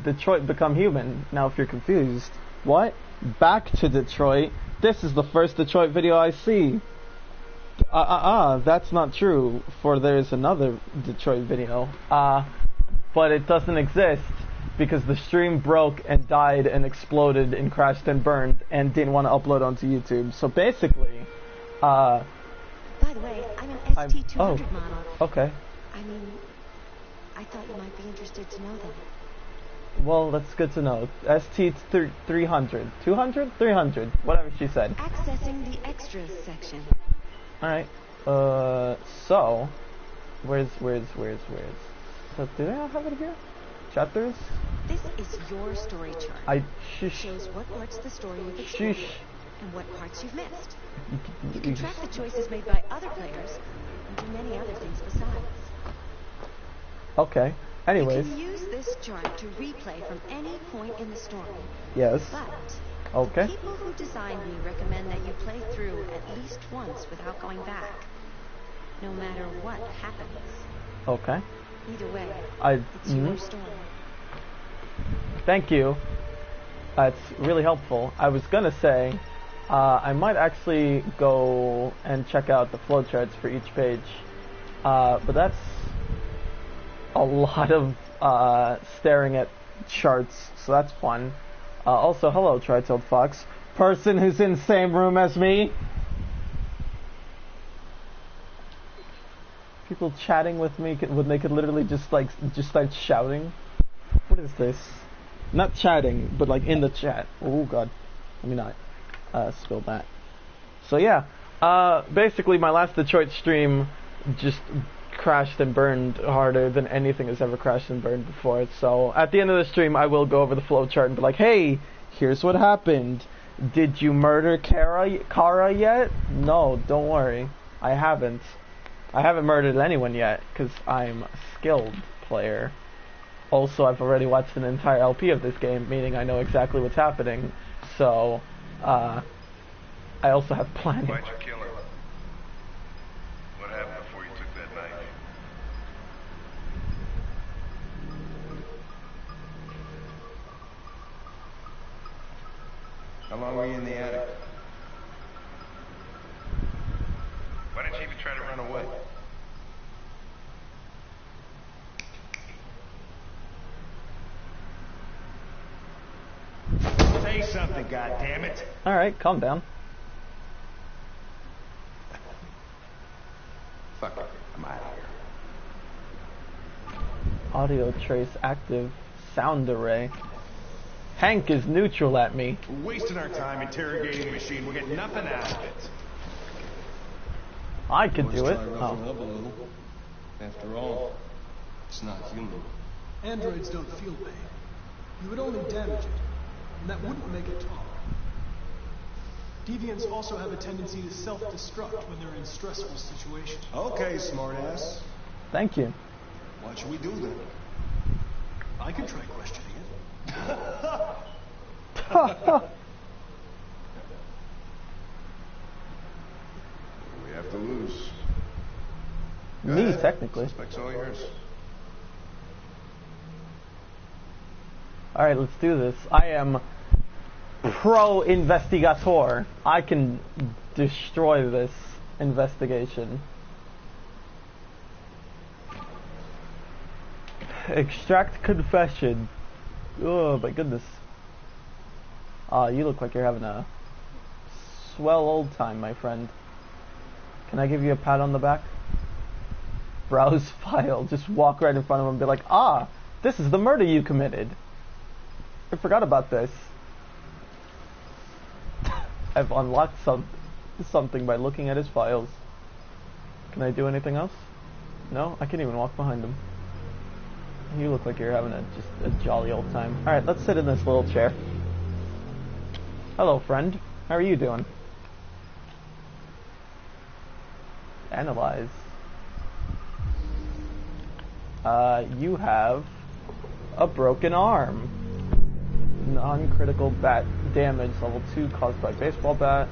Detroit Become Human. Now, if you're confused, what? Back to Detroit? This is the first Detroit video I see. That's not true, for there's another Detroit video. But it doesn't exist because the stream broke and died and exploded and crashed and burned and didn't want to upload onto YouTube. So basically, By the way, I'm an ST-200 model. Okay. I mean, I thought you might be interested to know that. Well, that's good to know. ST-300. 200? 300. Whatever she said. Accessing the extras section. Alright. So... Where's... So, do they not have it here? Chapters? This is your story chart. It Shush. shows what parts of the story you've explored and what parts you've missed. You can track the choices made by other players and do many other things besides. Okay. Anyways. You can use this chart to replay from any point in the story. Yes. But okay. the people who designed me recommend that you play through at least once without going back, no matter what happens. Okay. Either way, it's mm-hmm. your story. Thank you. That's really helpful. I was gonna say, I might actually go and check out the flowcharts for each page, but that's a lot of staring at charts, so that's fun. Also, hello, Tri-Toed Fox. Person who's in the same room as me. People chatting with me when they could literally just start shouting. What is this? Not chatting, but like in the chat. Oh god. Let me not spill that. So yeah, basically my last Detroit stream just crashed and burned harder than anything has ever crashed and burned before. So at the end of the stream, I will go over the flowchart and be like, hey, here's what happened. Did you murder Kara yet? No, don't worry. I haven't. I haven't murdered anyone yet, because I'm a skilled player. Also, I've already watched an entire LP of this game, meaning I know exactly what's happening. So, I also have planning. Why'd you kill her? What happened before you took that knife? How long were you in the attic? Why didn't you even try to run away? Say something, goddammit. Alright, calm down. Fuck it, I'm out of here. Audio trace active. Sound array. Hank is neutral at me. We're wasting our time interrogating the machine. We'll get nothing out of it. I could do it. Up a little. After all, it's not human. Androids don't feel pain. You would only damage it, and that wouldn't make it talk. Deviants also have a tendency to self-destruct when they're in stressful situations. Okay, smartass. Thank you. What should we do then? I can try questioning it. We have to lose. Me, technically. Suspect's all yours. Alright, let's do this. I am pro investigator. I can destroy this investigation. Extract confession. Oh my goodness. You look like you're having a swell old time, my friend. Can I give you a pat on the back? Browse file. Just walk right in front of him and be like, ah, this is the murder you committed. I forgot about this. I've unlocked something by looking at his files. Can I do anything else? No? I can't even walk behind him. You look like you're having just a jolly old time. Alright, let's sit in this little chair. Hello, friend. How are you doing? Analyze. You have a broken arm. Non-critical bat damage, level 2 caused by baseball bat.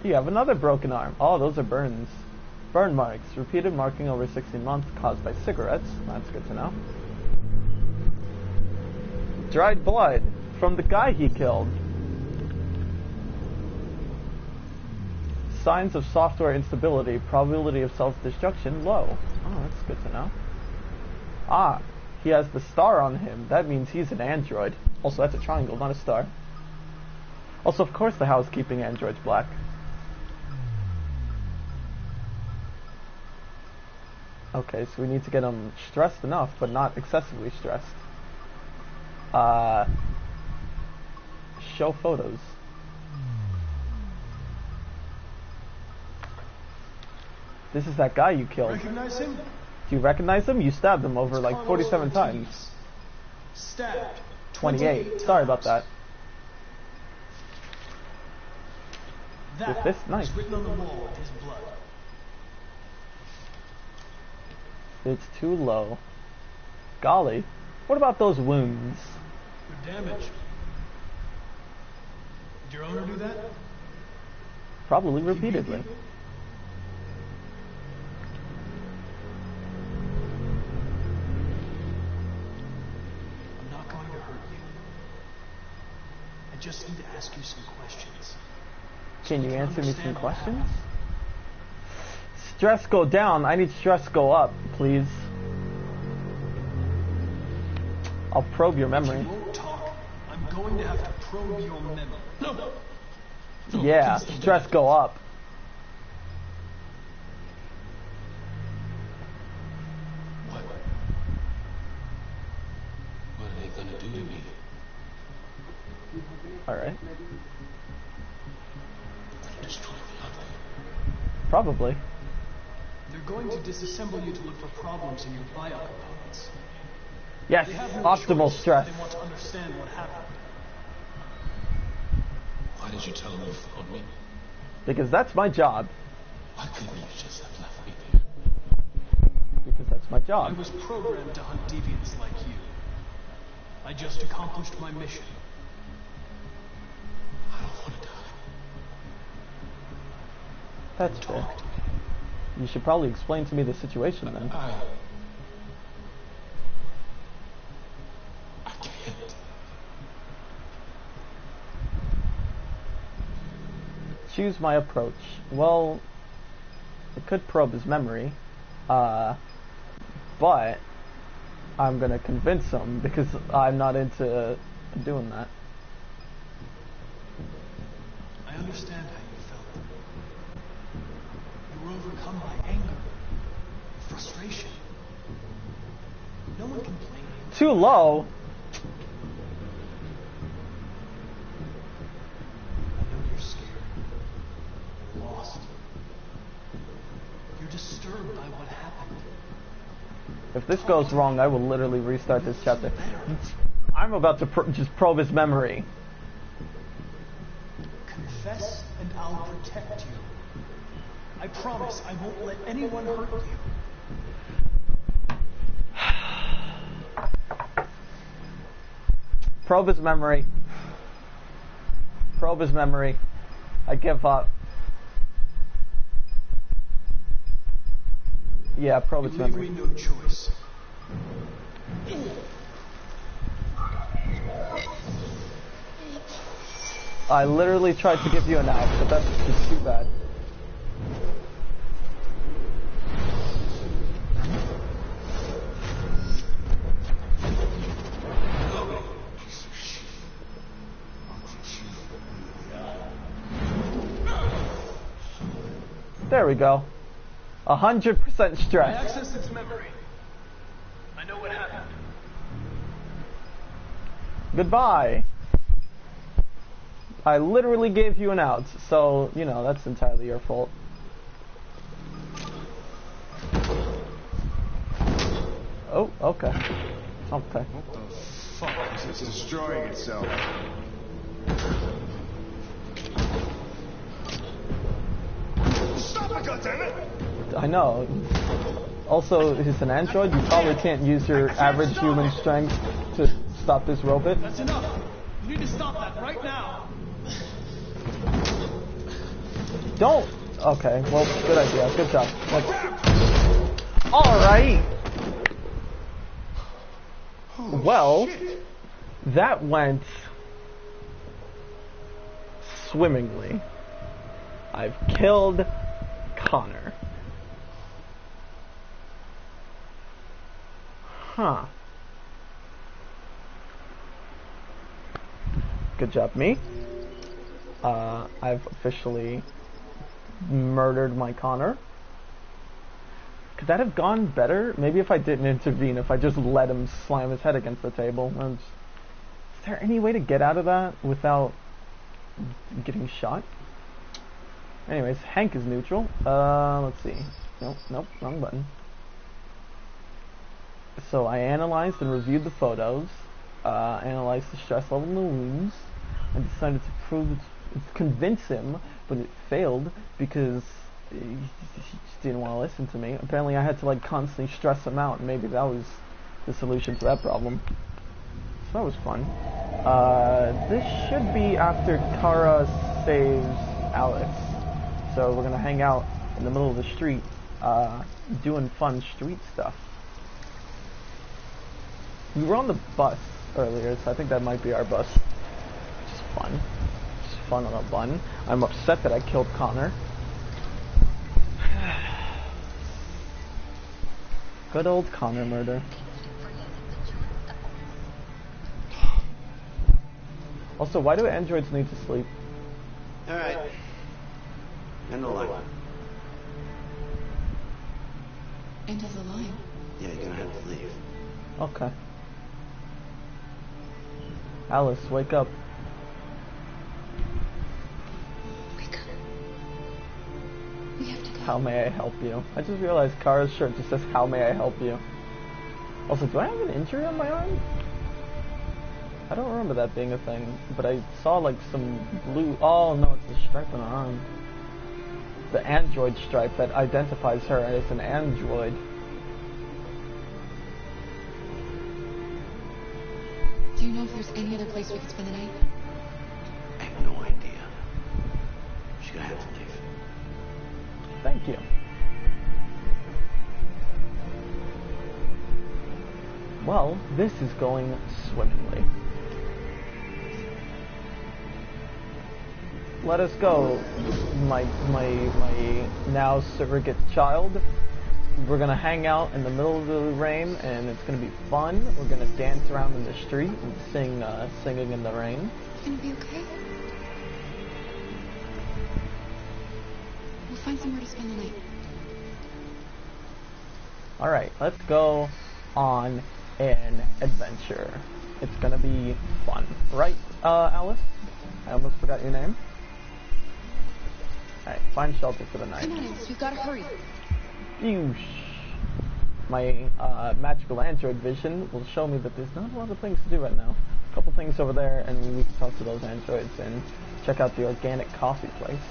You have another broken arm. Oh, those are burns. Burn marks. Repeated marking over 16 months caused by cigarettes. That's good to know. Dried blood from the guy he killed. Signs of software instability. Probability of self-destruction low. Oh, that's good to know. Ah, he has the star on him. That means he's an android. Also, that's a triangle, not a star. Also, of course the housekeeping android's black. Okay, so we need to get him stressed enough, but not excessively stressed. Show photos. This is that guy you killed. Recognize him? Do you recognize him? You stabbed him over like 47 times. Stabbed 28. Sorry about that. That With this knife. is written on the wall with his blood. It's too low. Golly. What about those wounds? They're damaged. Did your owner do that? Probably Did he beat repeatedly. you? I'm not going to hurt you. I just need to ask you some questions. Can you I answer me some understand what questions? happened. Stress go down. I need stress go up, please. I'll probe your memory. If you won't talk, I'm going to have to probe your memory. No. Yeah, stress go up. What? What are they gonna do to me? Alright. Destroy me, are they? Probably. They're going to disassemble you to look for problems in your biocomponents. Yes, They have no optimal choice. stress. They want to understand what happened. Why did you tell them you found me? Because that's my job. Why couldn't you just have left me there? Because that's my I job. was programmed to hunt deviants like you. I just accomplished my mission. I don't want to die. That's fair. Talk to me. You should probably explain to me the situation then. I can't. Choose my approach. Well, I could probe his memory, but I'm gonna convince him because I'm not into doing that. I understand how you felt. You were overcome by anger, frustration. No one can blame you. Too low. I know you're scared. You're lost. You're disturbed by what happened. If this goes wrong, I will literally restart this chapter. I'm about to just probe his memory. Confess and I'll protect you. I promise I won't let anyone hurt you. Probe his memory. Probe his memory. I give up. Yeah, probe You his leave memory. me no choice. I literally tried to give you an out, but that's just too bad. There we go. 100% I stress. accessed its memory. I know what happened. Goodbye. I literally gave you an out, so, you know, that's entirely your fault. Oh, okay. Okay. What the fuck? It's destroying itself. Stop it, goddammit! I know. Also, he's an android. You probably can't use your average human strength to stop this robot. That's enough. You need to stop that right now. Don't. Okay. Well, good idea. Good job. All right. Well, That went swimmingly. I've killed Connor. Huh. Good job, me. I've officially murdered my Connor. Could that have gone better? Maybe if I didn't intervene, if I just let him slam his head against the table. Is there any way to get out of that without getting shot? Anyways, Hank is neutral. Let's see. Nope, wrong button. So I analyzed and reviewed the photos, analyzed the stress level in the wounds, and decided to convince him, but it failed because he just didn't want to listen to me. Apparently I had to like constantly stress him out, and maybe that was the solution to that problem. So that was fun. This should be after Kara saves Alex. So we're gonna hang out in the middle of the street, doing fun street stuff. We were on the bus earlier, so I think that might be our bus. Just fun. Just fun on a bun. I'm upset that I killed Connor. Good old Connor murder. Also, why do androids need to sleep? Alright. End the line. End of the line. Yeah, you're gonna have to leave. Okay. Alice, wake up. Wake up. We have to go. How may I help you? I just realized Kara's shirt just says, how may I help you? Also, do I have an injury on my arm? I don't remember that being a thing, but I saw like some blue... Oh no, it's a stripe on her arm. The android stripe that identifies her as an android. Do you know if there's any other place we could spend the night? I have no idea. She's gonna have to leave. Thank you. Well, this is going swimmingly. Let us go, my now surrogate child. We're gonna hang out in the middle of the rain, and it's gonna be fun. We're gonna dance around in the street and sing, singing in the rain. It's gonna be okay. We'll find somewhere to spend the night. All right, let's go on an adventure. It's gonna be fun, right, Alice? I almost forgot your name. All right, find shelter for the night. Come on, Alice, we've got to hurry. Eesh. My magical android vision will show me that there's not a lot of things to do right now. A couple things over there, and we can talk to those androids and check out the organic coffee place.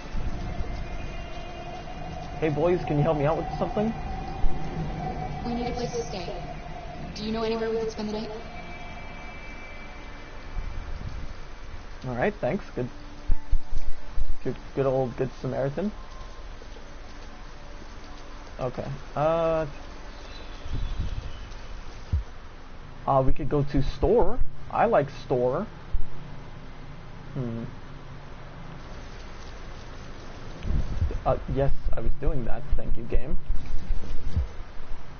Hey boys, can you help me out with something? We need a place to stay. Do you know anywhere we could spend the night? Alright, thanks. Good old Good Samaritan. Okay. We could go to store. I like store. Yes, I was doing that. Thank you, game.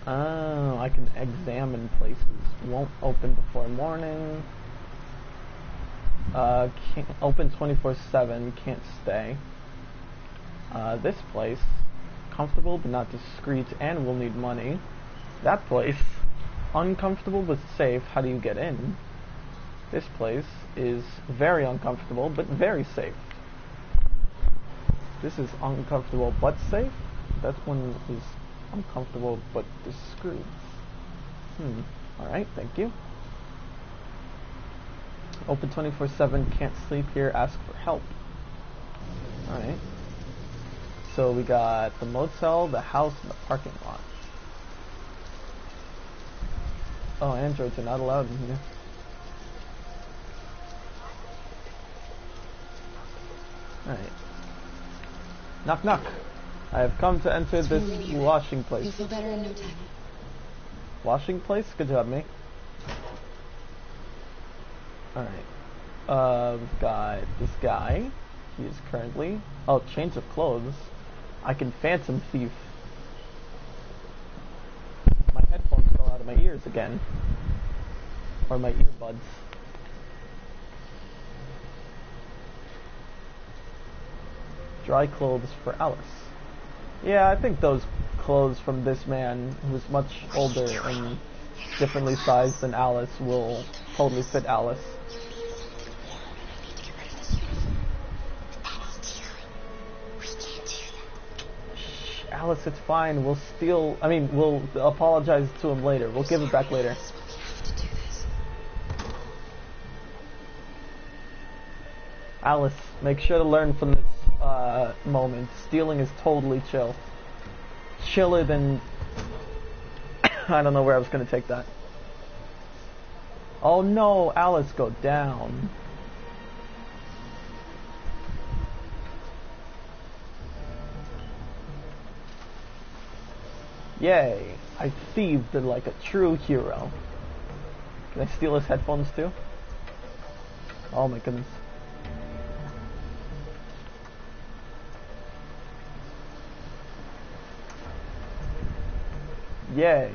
Oh, I can examine places. Won't open before morning. Can't open 24/7. Can't stay. This place, comfortable but not discreet, and will need money. That place, uncomfortable but safe. How do you get in? This place is very uncomfortable but very safe. This is uncomfortable but safe. That one is uncomfortable but discreet. Alright, thank you. Open 24/7, can't sleep here, ask for help. Alright. So we got the motel, the house, and the parking lot. Oh, androids are not allowed in here. Alright. Knock knock. I have come to enter this washing place. You'll feel better in no time. Washing place? Good job, me. Alright. We've got this guy. He is currently... Oh, change of clothes. I can Phantom Thief. My headphones fell out of my ears again. Or my earbuds. Dry clothes for Alice. Yeah, I think those clothes from this man, who's much older and differently sized than Alice, will totally fit Alice. Shh, Alice, it's fine. We'll steal... I mean, we'll apologize to him later. We'll give it back later. Alice, make sure to learn from this moment. Stealing is totally chill. Chiller than... I don't know where I was going to take that. Oh no, Alice, go down. Yay, I thieved like a true hero. Can I steal his headphones too? Oh my goodness. Yay,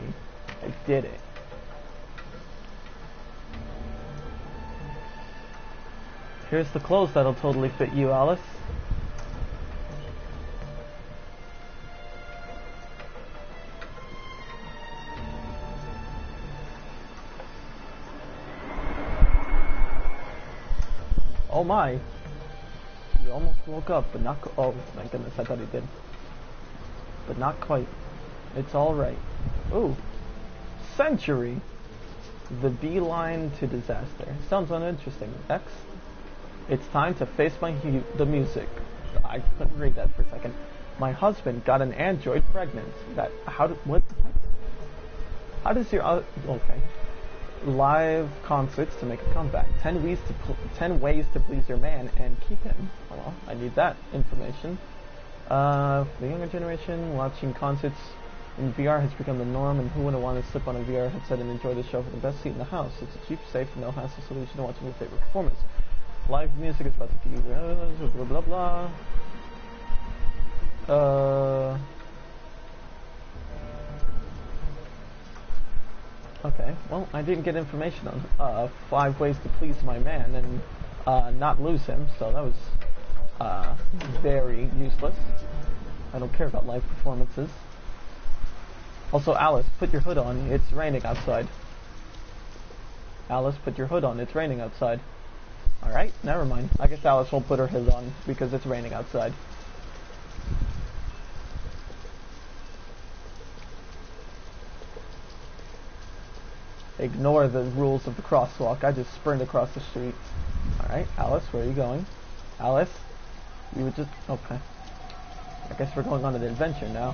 I did it. Here's the clothes that'll totally fit you, Alice. Oh my. He almost woke up, but not oh my goodness, I thought he did. But not quite. It's alright. Ooh. Century. The beeline to disaster. Sounds uninteresting. X. It's time to face the music. I couldn't read that for a second. My husband got an android pregnant. How does your okay. Live concerts to make a comeback. 10 ways to please your man and keep him. Oh, well, I need that information. For the younger generation, watching concerts in VR has become the norm, and who wouldn't want to slip on a VR headset and enjoy the show for the best seat in the house? It's a cheap, safe, no hassle solution to watching your favorite performance. Live music is about to be blah blah blah. Okay, well, I didn't get information on 5 ways to please my man and not lose him, so that was very useless. I don't care about live performances. Also, Alice, put your hood on. It's raining outside. Alice, put your hood on. It's raining outside. Alright, never mind. I guess Alice won't put her hood on because it's raining outside. Ignore the rules of the crosswalk. I just sprinted across the street. Alright, Alice, where are you going? Alice? You would just... Okay. I guess we're going on an adventure now.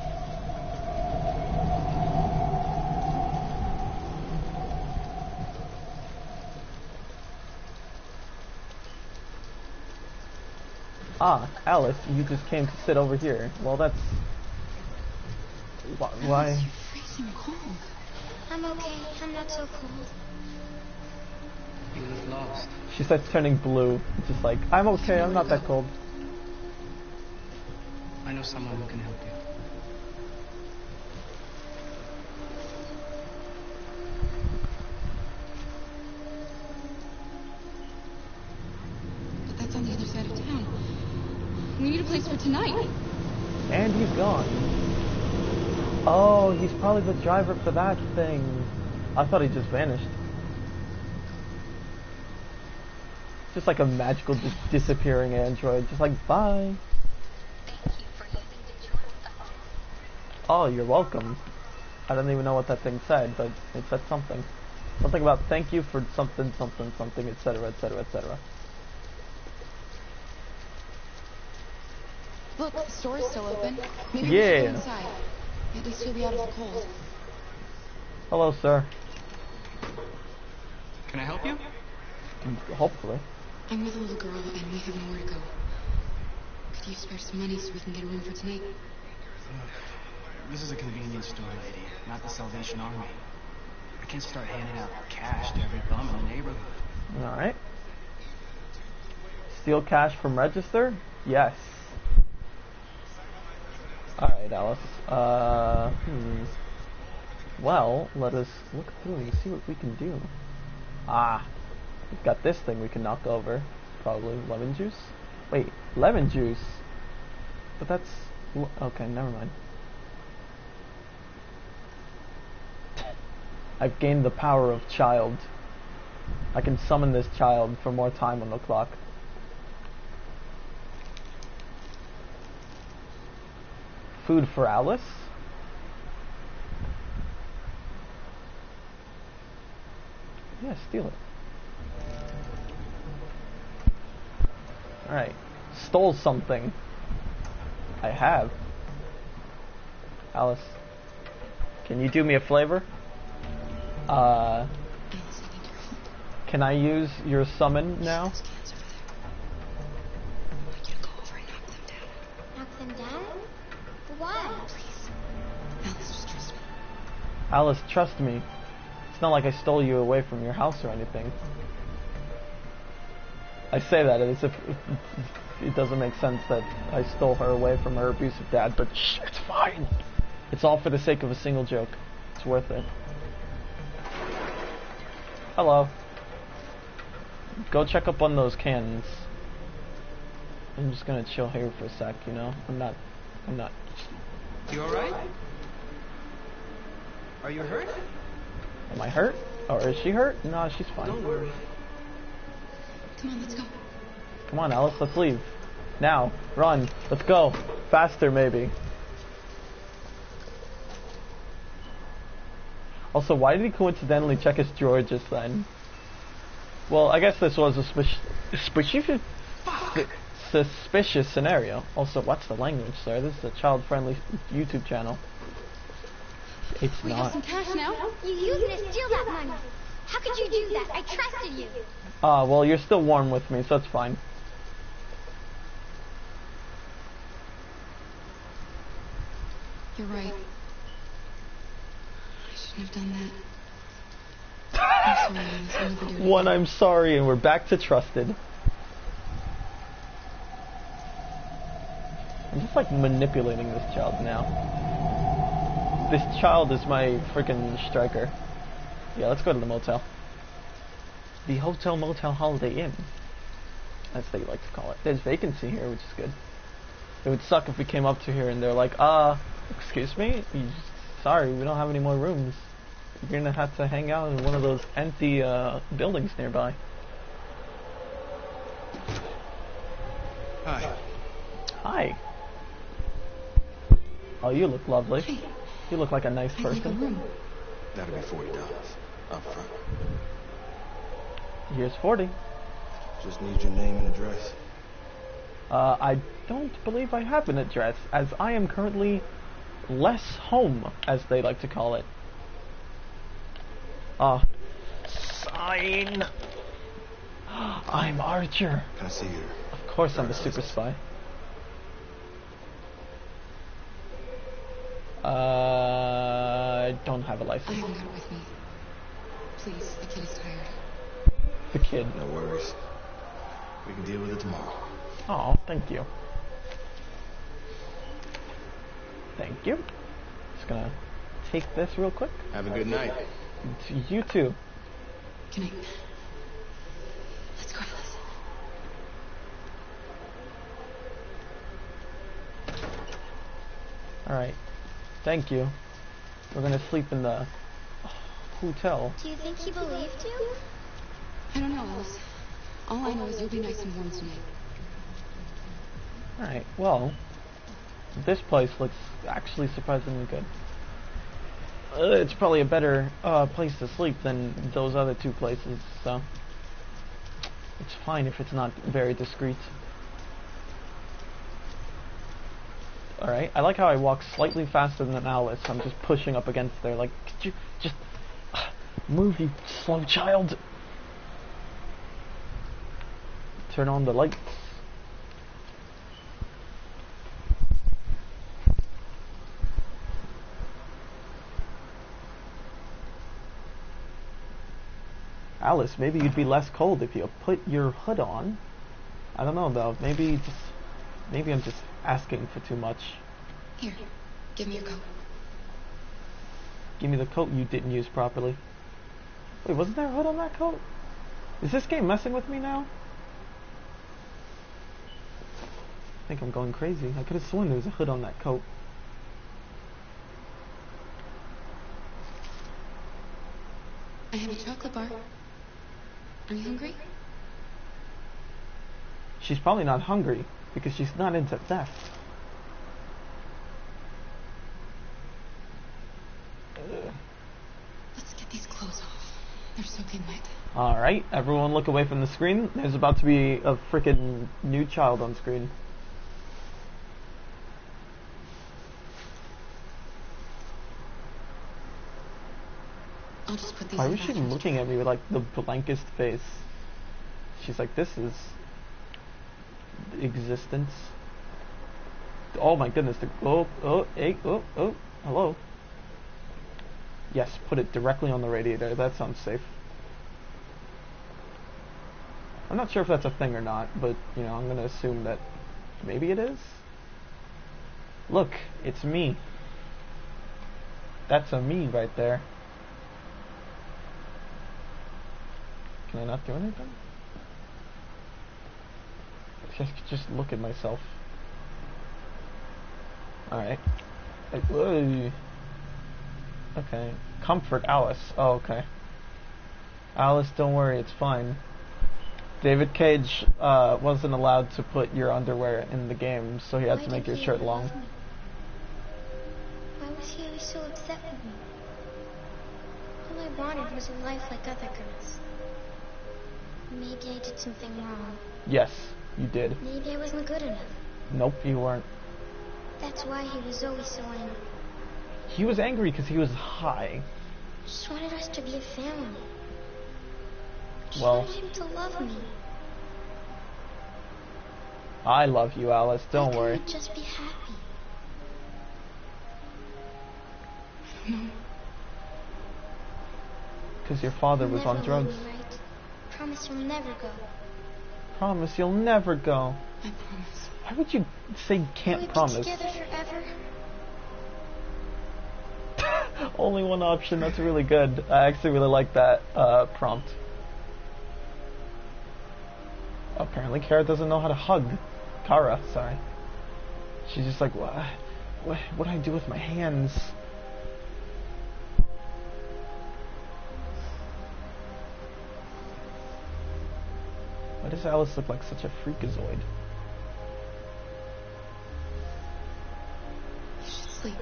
Ah, Alice, you just came to sit over here. Well, that's... Why? Alice, you're freezing cold. I'm okay. I'm not so cold. You look lost. She starts turning blue. Just like, I'm okay, I'm not that cold. I know someone who can help you. But that's on the other side of town. We need a place for tonight. And he's gone. Oh, he's probably the driver for that thing. I thought he just vanished. Just like a magical disappearing android. Just like, bye. Thank you for using the joy phone. Oh, you're welcome. I don't even know what that thing said, but it said something. Something about thank you for something, something, something, etc., etc., etc. Look, the store's still open. Maybe we Yeah. should go inside. At least you'll be out of the cold. Hello, sir. Can I help you? Hopefully. I'm with a little girl and we have nowhere to go. Could you spare some money so we can get a room for tonight? This is a convenience store, lady, not the Salvation Army. I can't start handing out cash to every bum in the neighborhood. Alright. Steal cash from register? Yes. Alright, Alice. Well, let us look through and see what we can do. Ah, we've got this thing we can knock over. Probably lemon juice? Wait, lemon juice? But that's... okay, never mind. I've gained the power of child. I can summon this child for more time on the clock. Food for Alice? Yeah, steal it. Alright. Stole something. I have. Alice, can you do me a favor? Can I use your summon now? Knock them down? Why? Please. Alice, just trust me. Alice, trust me. It's not like I stole you away from your house or anything. I say that as if it doesn't make sense that I stole her away from her abusive dad, but shh, it's fine. It's all for the sake of a single joke. It's worth it. Hello. Go check up on those cans. I'm just gonna chill here for a sec, you know? I'm not... You alright? Are you hurt? Am I hurt? Or is she hurt? No, she's fine. Don't worry. Come on, let's go. Come on, Alice, let's leave. Now, run. Let's go. Faster, maybe. Also, why did he coincidentally check his drawer just then? Well, I guess this was a suspicious scenario. Also, what's the language, sir? This is a child-friendly YouTube channel. It's We not. have some cash now. You used it to steal that money. How could you do that? I trusted you. Well, you're still warm with me, so that's fine. You're right. I shouldn't have done that. I'm sorry, Alice. I'll never do it One, again. I'm sorry, and we're back to trusted. I'm just like manipulating this child now. This child is my freaking striker. Yeah, let's go to the motel. The Hotel Motel Holiday Inn, as they like to call it. There's vacancy here, which is good. It would suck if we came up to here and they're like, excuse me? Sorry, we don't have any more rooms. You're gonna have to hang out in one of those empty buildings nearby. Hi. Hi. Oh, you look lovely. Hey, You look like a nice I'd like a person. room. That'll be $40 up front. Here's 40. Just need your name and address. I don't believe I have an address, as I am currently less home, as they like to call it. Sign! I'm Archer. Can I see your... Of course I'm a super spy. I don't have a I license. haven't got it with me. Please, the kid is tired. The kid. No worries. We can deal with it tomorrow. Oh, thank you. Thank you. Just gonna take this real quick. Have a good night. You too. Good night. Let's go, Alice. Alright. Thank you. We're gonna sleep in the hotel. Do you think he believed you? I don't know, Alice. All I know is you'll be nice and warm tonight. Alright, well, this place looks actually surprisingly good. It's probably a better place to sleep than those other two places, so it's fine if it's not very discreet. Alright, I like how I walk slightly faster than Alice. I'm just pushing up against her, like, could you just move, you slow child? Turn on the lights. Alice, maybe you'd be less cold if you put your hood on. I don't know though. Maybe I'm just asking for too much. Here, give me your coat. Give me the coat you didn't use properly. Wait, wasn't there a hood on that coat? Is this game messing with me now? I think I'm going crazy. I could have sworn there was a hood on that coat. I have a chocolate bar. Are you hungry? She's probably not hungry because she's not into theft. Let's get these clothes off. They're soaking wet. Alright, everyone look away from the screen. There's about to be a freaking new child on screen. I'll just put these Why in was the she bathroom. looking at me with like the blankest face? She's like, this is existence. Oh my goodness, hello. Yes, put it directly on the radiator, that sounds safe. I'm not sure if that's a thing or not, but you know, I'm gonna assume that maybe it is. Look, it's me. That's a me right there. Can I not do anything? Just look at myself. Alright. Okay. Comfort Alice. Oh, okay. Alice, don't worry, it's fine. David Cage wasn't allowed to put your underwear in the game, so he had to make your shirt long. Why was he always so upset with me? All I wanted was a life like other girls. Maybe I did something wrong. Yes, you did. Maybe I wasn't good enough. Nope, you weren't. That's why he was always so angry. He was angry because he was high. Just wanted us to be a family. Just Well, wanted him to love me. I love you, Alice. Don't Why worry. couldn't we just be happy? No. Because your father You'll was on never drugs. leave me, right? Promise you'll never go. Promise you'll never go. I promise. Why would you say Will can't we be promise? together forever? Only one option. That's really good. I actually really like that prompt. Apparently, Kara doesn't know how to hug. Kara, sorry. She's just like, what do I do with my hands? Why does Alice look like such a freakazoid? You should sleep.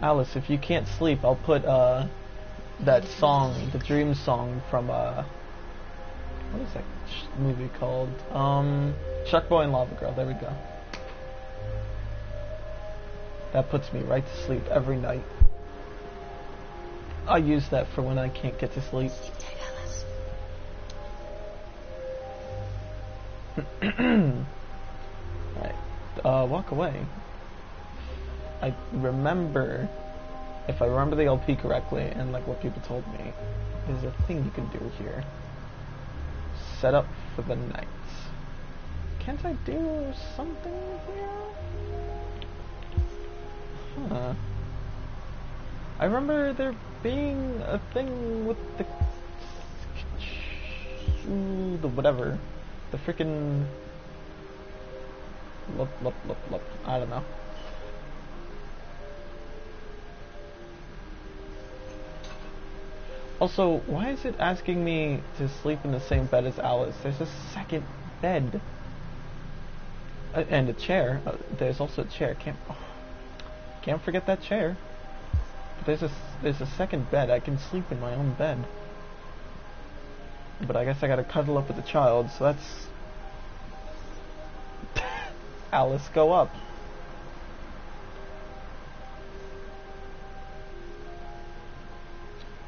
Alice, if you can't sleep, I'll put that song, the dream song from what is that movie called? Shark Boy and Lava Girl. There we go. That puts me right to sleep every night. I use that for when I can't get to sleep. Sleep tight, Alice. Alright, walk away. I remember, if I remember the LP correctly, and like what people told me, there's a thing you can do here. Set up for the night. Can't I do something here? Huh. I remember there being a thing with the whatever. The frickin' I don't know. Also, why is it asking me to sleep in the same bed as Alice? There's a second bed. And a chair. There's also a chair. Can't forget that chair. But there's a second bed. I can sleep in my own bed. But I guess I gotta cuddle up with the child, so that's... Alice, go up.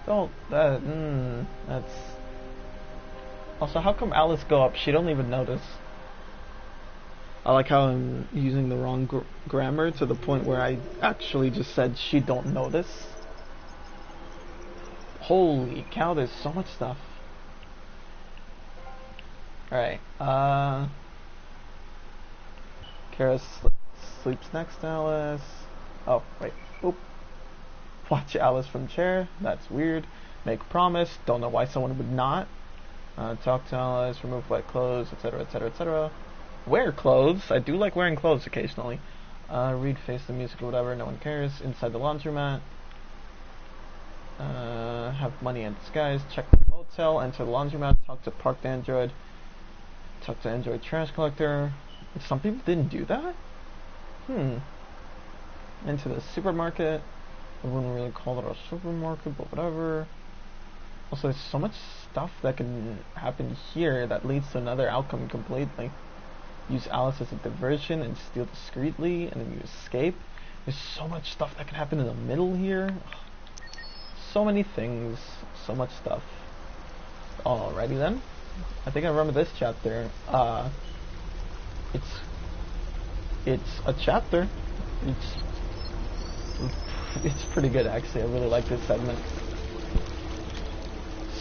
Don't, that's... Also, how come Alice go up? She don't even notice. I like how I'm using the wrong grammar to the point where I actually just said she don't notice. Holy cow, there's so much stuff. Alright, Kara sleeps next to Alice. Oh, wait. Oop. Watch Alice from chair. That's weird. Make promise. Don't know why someone would not. Talk to Alice. Remove wet clothes, etc., etc., etc. Wear clothes. I do like wearing clothes occasionally. Read, face the music or whatever. No one cares. Inside the laundromat. Have money in disguise. Check the motel. Enter the laundromat. Talk to parked android. Talk to android trash collector. Some people didn't do that? Into the supermarket. I wouldn't really call it a supermarket, but whatever. Also, there's so much stuff that can happen here that leads to another outcome completely. Use Alice as a diversion and steal discreetly, and then you escape. There's so much stuff that can happen in the middle here. So many things. So much stuff. Alrighty then. I think I remember this chapter. It's a chapter. It's pretty good actually. I really like this segment.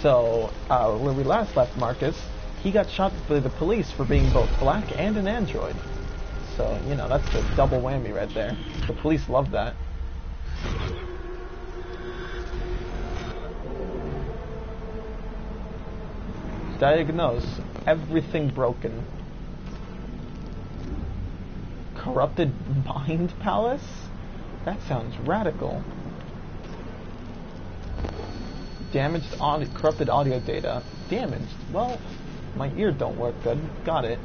So, where we last left Marcus, he got shot by the police for being both black and an android. So, you know, that's the double whammy right there. The police love that. Diagnose. Everything broken. Corrupted mind palace? That sounds radical. Damaged audio, corrupted audio data. Damaged? Well, my ear don't work good. Got it.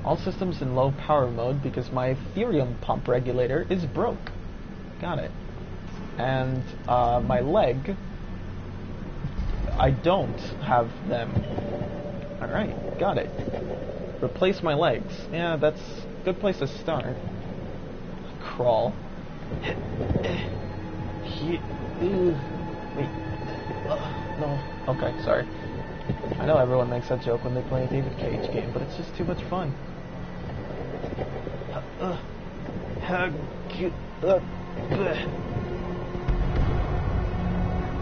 All systems in low power mode because my Ethereum pump regulator is broke. Got it. And my leg, I don't have them. Alright, got it. Replace my legs. Yeah, that's a good place to start. Crawl. Wait. No. Okay, sorry. I know everyone makes that joke when they play a David Cage game, but it's just too much fun.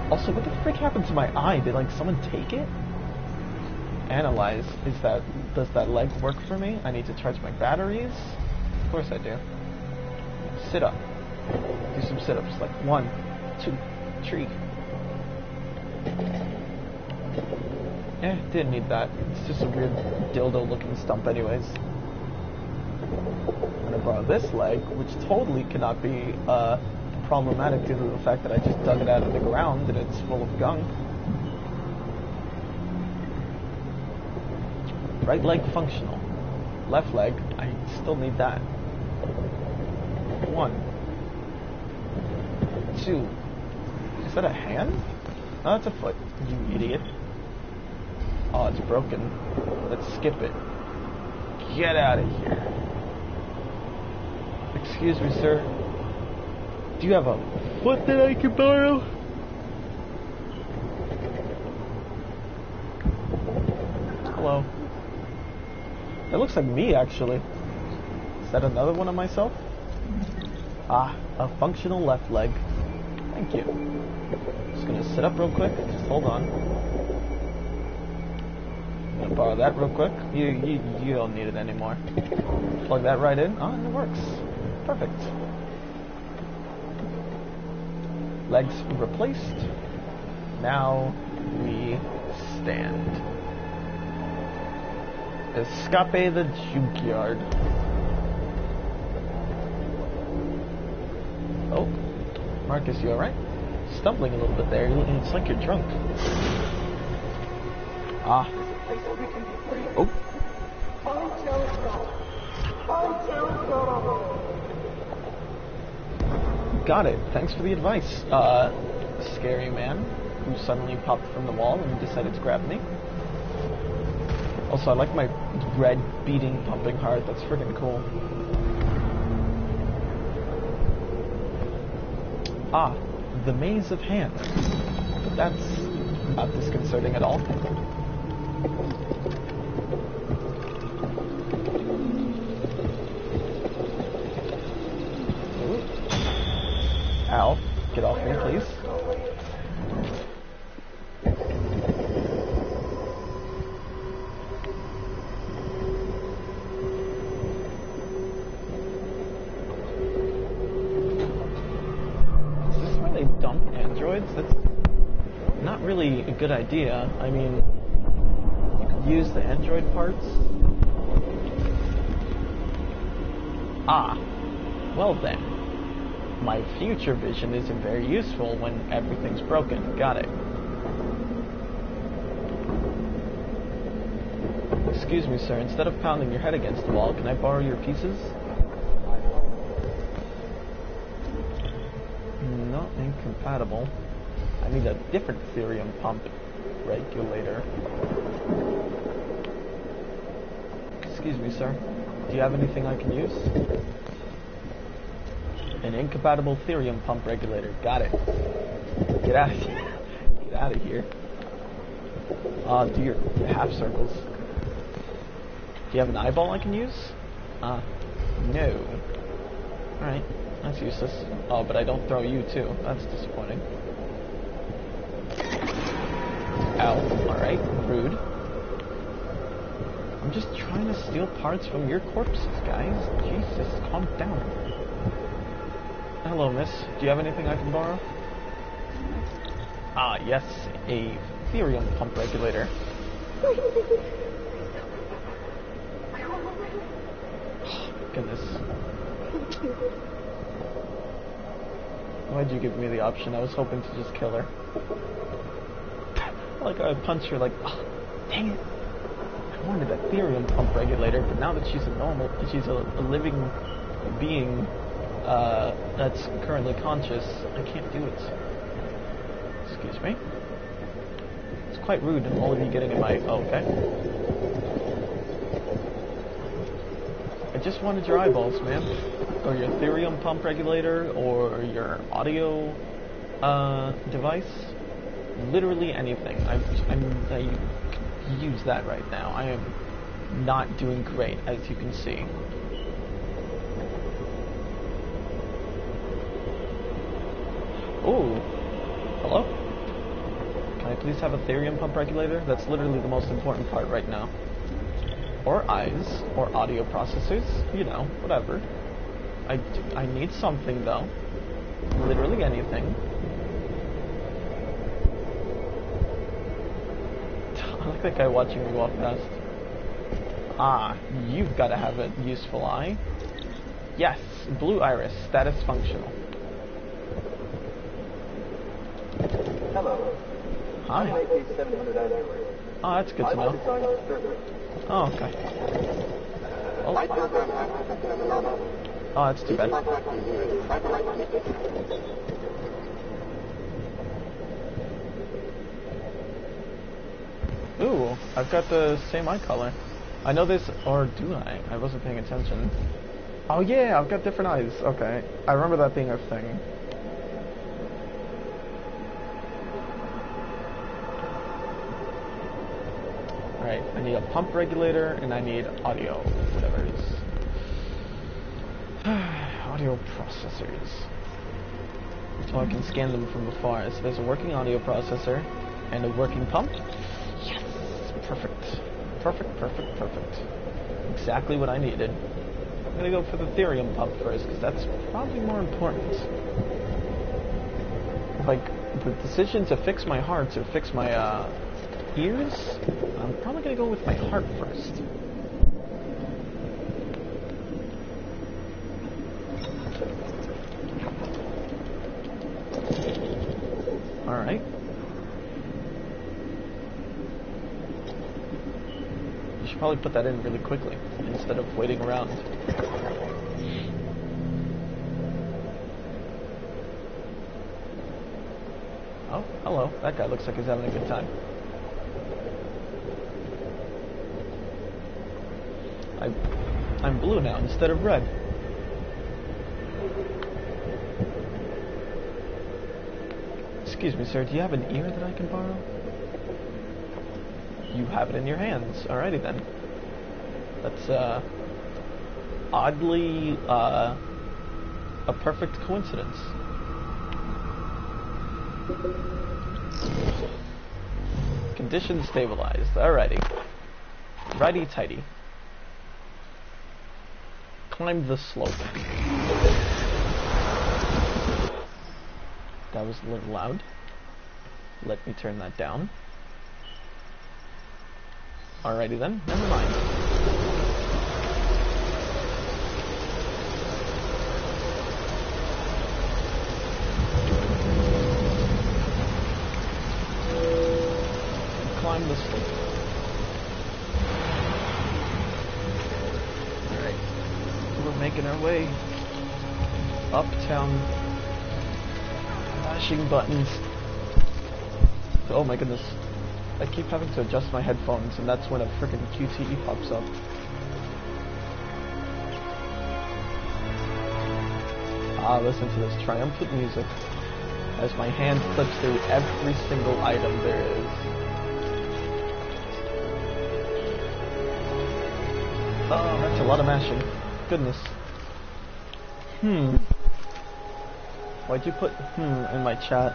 Also, what the frick happened to my eye? Did like someone take it? Analyze. Does that leg work for me? I need to charge my batteries? Of course I do. Sit up. Do some sit-ups, like 1, 2, 3. Didn't need that. It's just a weird dildo-looking stump anyways. I'm gonna borrow this leg, which totally cannot be problematic due to the fact that I just dug it out of the ground and it's full of gunk. Right leg functional. Left leg, I still need that. 1, 2. Is that a hand? No, that's a foot. You idiot. Oh, it's broken. Let's skip it. Get out of here. Excuse me, sir. Do you have a foot that I can borrow? Hello. That looks like me, actually. Is that another one of myself? Ah, a functional left leg. Thank you. Just gonna sit up real quick. Just hold on. I'm gonna borrow that real quick. You don't need it anymore. Plug that right in. Oh, and it works. Perfect. Legs replaced. Now we stand. Escape the junkyard. Oh, Marcus, you alright? Stumbling a little bit there. It's like you're drunk. Ah. Oh. Got it. Thanks for the advice. Scary man who suddenly popped from the wall and decided to grab me. Also, I like my red beating pumping heart. That's freaking cool. Ah, the maze of hands. That's not disconcerting at all. Ooh. Ow, get off me, please. That's not really a good idea. I mean, you could use the android parts. Ah, well then. My future vision isn't very useful when everything's broken. Got it. Excuse me, sir. Instead of pounding your head against the wall, can I borrow your pieces? Not incompatible. I need a different therium pump regulator. Excuse me, sir. Do you have anything I can use? An incompatible therium pump regulator. Got it. Get out of here. Get out of here. Do your half circles. Do you have an eyeball I can use? No. Alright. That's useless. Oh, but I don't throw you too. That's disappointing. Ow. Alright. Rude. I'm just trying to steal parts from your corpses, guys. Jesus, calm down. Hello, miss. Do you have anything I can borrow? Ah, yes. A therium pump regulator. Goodness. Why'd you give me the option? I was hoping to just kill her. Like I would punch her like, oh, dang it. I wanted a therium pump regulator, but now that she's a living being that's currently conscious, I can't do it. Excuse me. It's quite rude, all of you getting in my... Oh, okay. I just wanted your eyeballs, man. Or your therium pump regulator, or your audio device. Literally anything. I use that right now. I am not doing great, as you can see. Ooh. Hello? Can I please have a therium pump regulator? That's literally the most important part right now. Or eyes, or audio processors, you know, whatever. I need something though. Literally anything. I like that guy watching me walk past. Ah, you've got to have a useful eye. Yes, blue iris, status functional. Hello. Hi. Oh, that's good to know. Oh, okay. Oh, that's too bad. Ooh, I've got the same eye color. I know this, or do I? I wasn't paying attention. Oh yeah, I've got different eyes. Okay. I remember that being a thing. Alright, I need a pump regulator, and I need audio, whatever it is. Audio processors. So I can scan them from afar. So there's a working audio processor, and a working pump. Yes! Perfect. Perfect, perfect, perfect. Exactly what I needed. I'm gonna go for the therium pump first, because that's probably more important. Like, the decision to fix my heart or fix my, ears? I'm probably gonna go with my heart first. Alright. You should probably put that in really quickly instead of waiting around. Oh, hello. That guy looks like he's having a good time. I'm blue now instead of red. Excuse me, sir, do you have an ear that I can borrow? You have it in your hands. Alrighty then. That's, oddly, a perfect coincidence. Condition stabilized. Alrighty. Righty-tighty. Climb the slope. That was a little loud. Let me turn that down. Alrighty then, never mind. Climb this thing. Alright. We're making our way uptown. Mashing buttons. Oh my goodness. I keep having to adjust my headphones, and that's when a frickin' QTE pops up. Ah, listen to this triumphant music as my hand flips through every single item there is. Oh, that's a lot of mashing. Goodness. Why'd you put in my chat?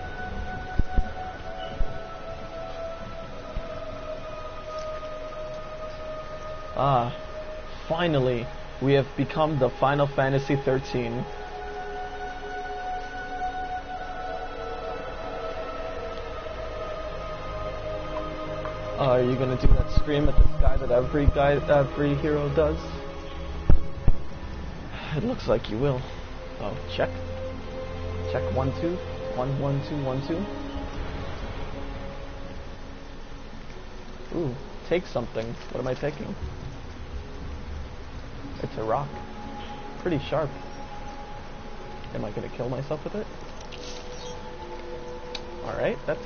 Ah, finally, we have become the Final Fantasy 13. Are you gonna do that scream at the sky that every hero does? It looks like you will. Oh, check. Check 1 2 1 1 2 1 2. Ooh, take something. What am I taking? It's a rock. Pretty sharp. Am I gonna kill myself with it? Alright, that's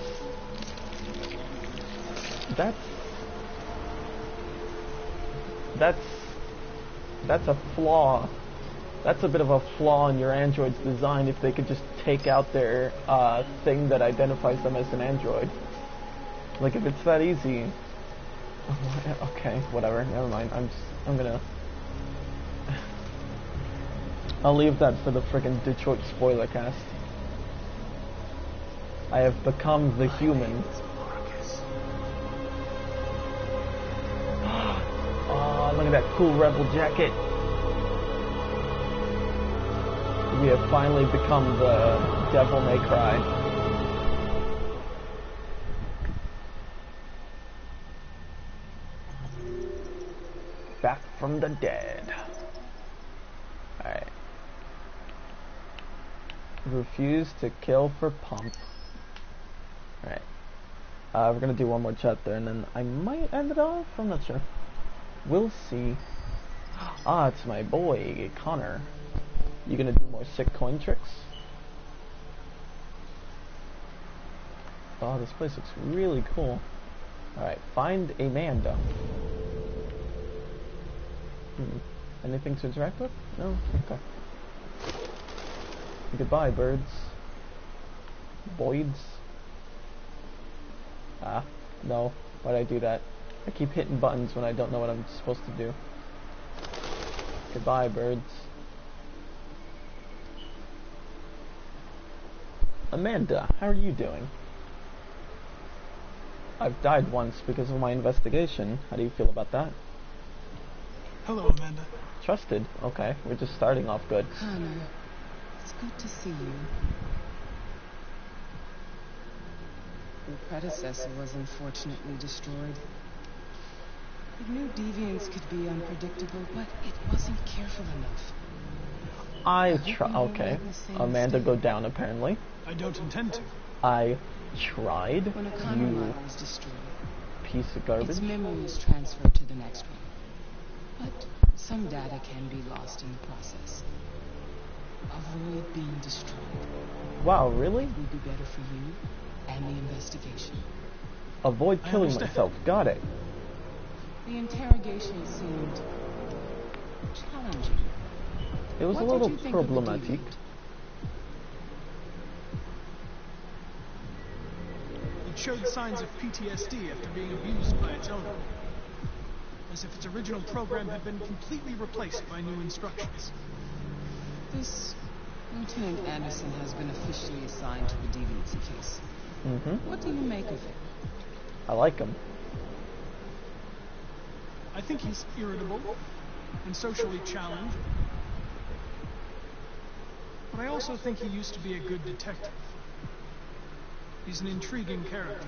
a flaw. That's a bit of a flaw in your android's design if they could just take out their thing that identifies them as an android. Like, if it's that easy. Okay, whatever, never mind. I'm gonna I'll leave that for the friggin' Detroit spoiler cast. I have become the human. Oh, look at that cool rebel jacket. We have finally become the Devil May Cry. Back from the dead. Alright. Refuse to kill for pump. Alright. We're gonna do one more chapter and then I might end it off. I'm not sure. We'll see. Ah, it's my boy, Connor. You gonna do more sick coin tricks? Oh, this place looks really cool. Alright, find Amanda. Anything to interact with? No? Okay. Goodbye, birds. Boyds. Ah, no. Why'd I do that? I keep hitting buttons when I don't know what I'm supposed to do. Goodbye, birds. Amanda, how are you doing? I've died once because of my investigation. How do you feel about that? Hello, Amanda. Trusted. Okay, we're just starting off good. Connor, it's good to see you. Your predecessor was unfortunately destroyed. I knew deviants could be unpredictable, but it wasn't careful enough. Okay. Amanda go down, apparently. I don't intend to. I tried. When a Connor model is destroyed, piece of garbage. its memory is transferred to the next one. But some data can be lost in the process. Avoid being destroyed. Wow, really? It would be better for you and the investigation. Avoid killing myself. Got it. The interrogation seemed challenging. It was a little problematic. It showed signs of PTSD after being abused by its owner. As if its original program had been completely replaced by new instructions. This Lieutenant Anderson has been officially assigned to the deviancy case. What do you make of it? I like him. I think he's irritable and socially challenged. But I also think he used to be a good detective. He's an intriguing character.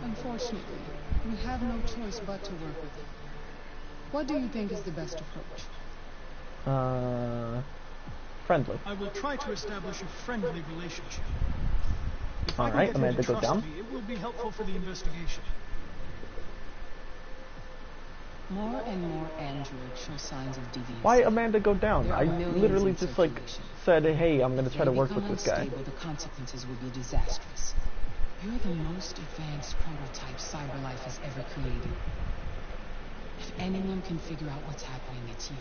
Unfortunately, we have no choice but to work with him. What do you think is the best approach? Friendly. I will try to establish a friendly relationship. If I can Alright, get him Amanda, to go trust down. me, it will be helpful for the investigation. More and more androids show signs of deviance. Why Amanda go down? There are I millions literally in just like circulation. said, hey, I'm gonna If try they to work become with this guy. unstable, the consequences will be disastrous. You're the most advanced prototype CyberLife has ever created. If anyone can figure out what's happening, it's you.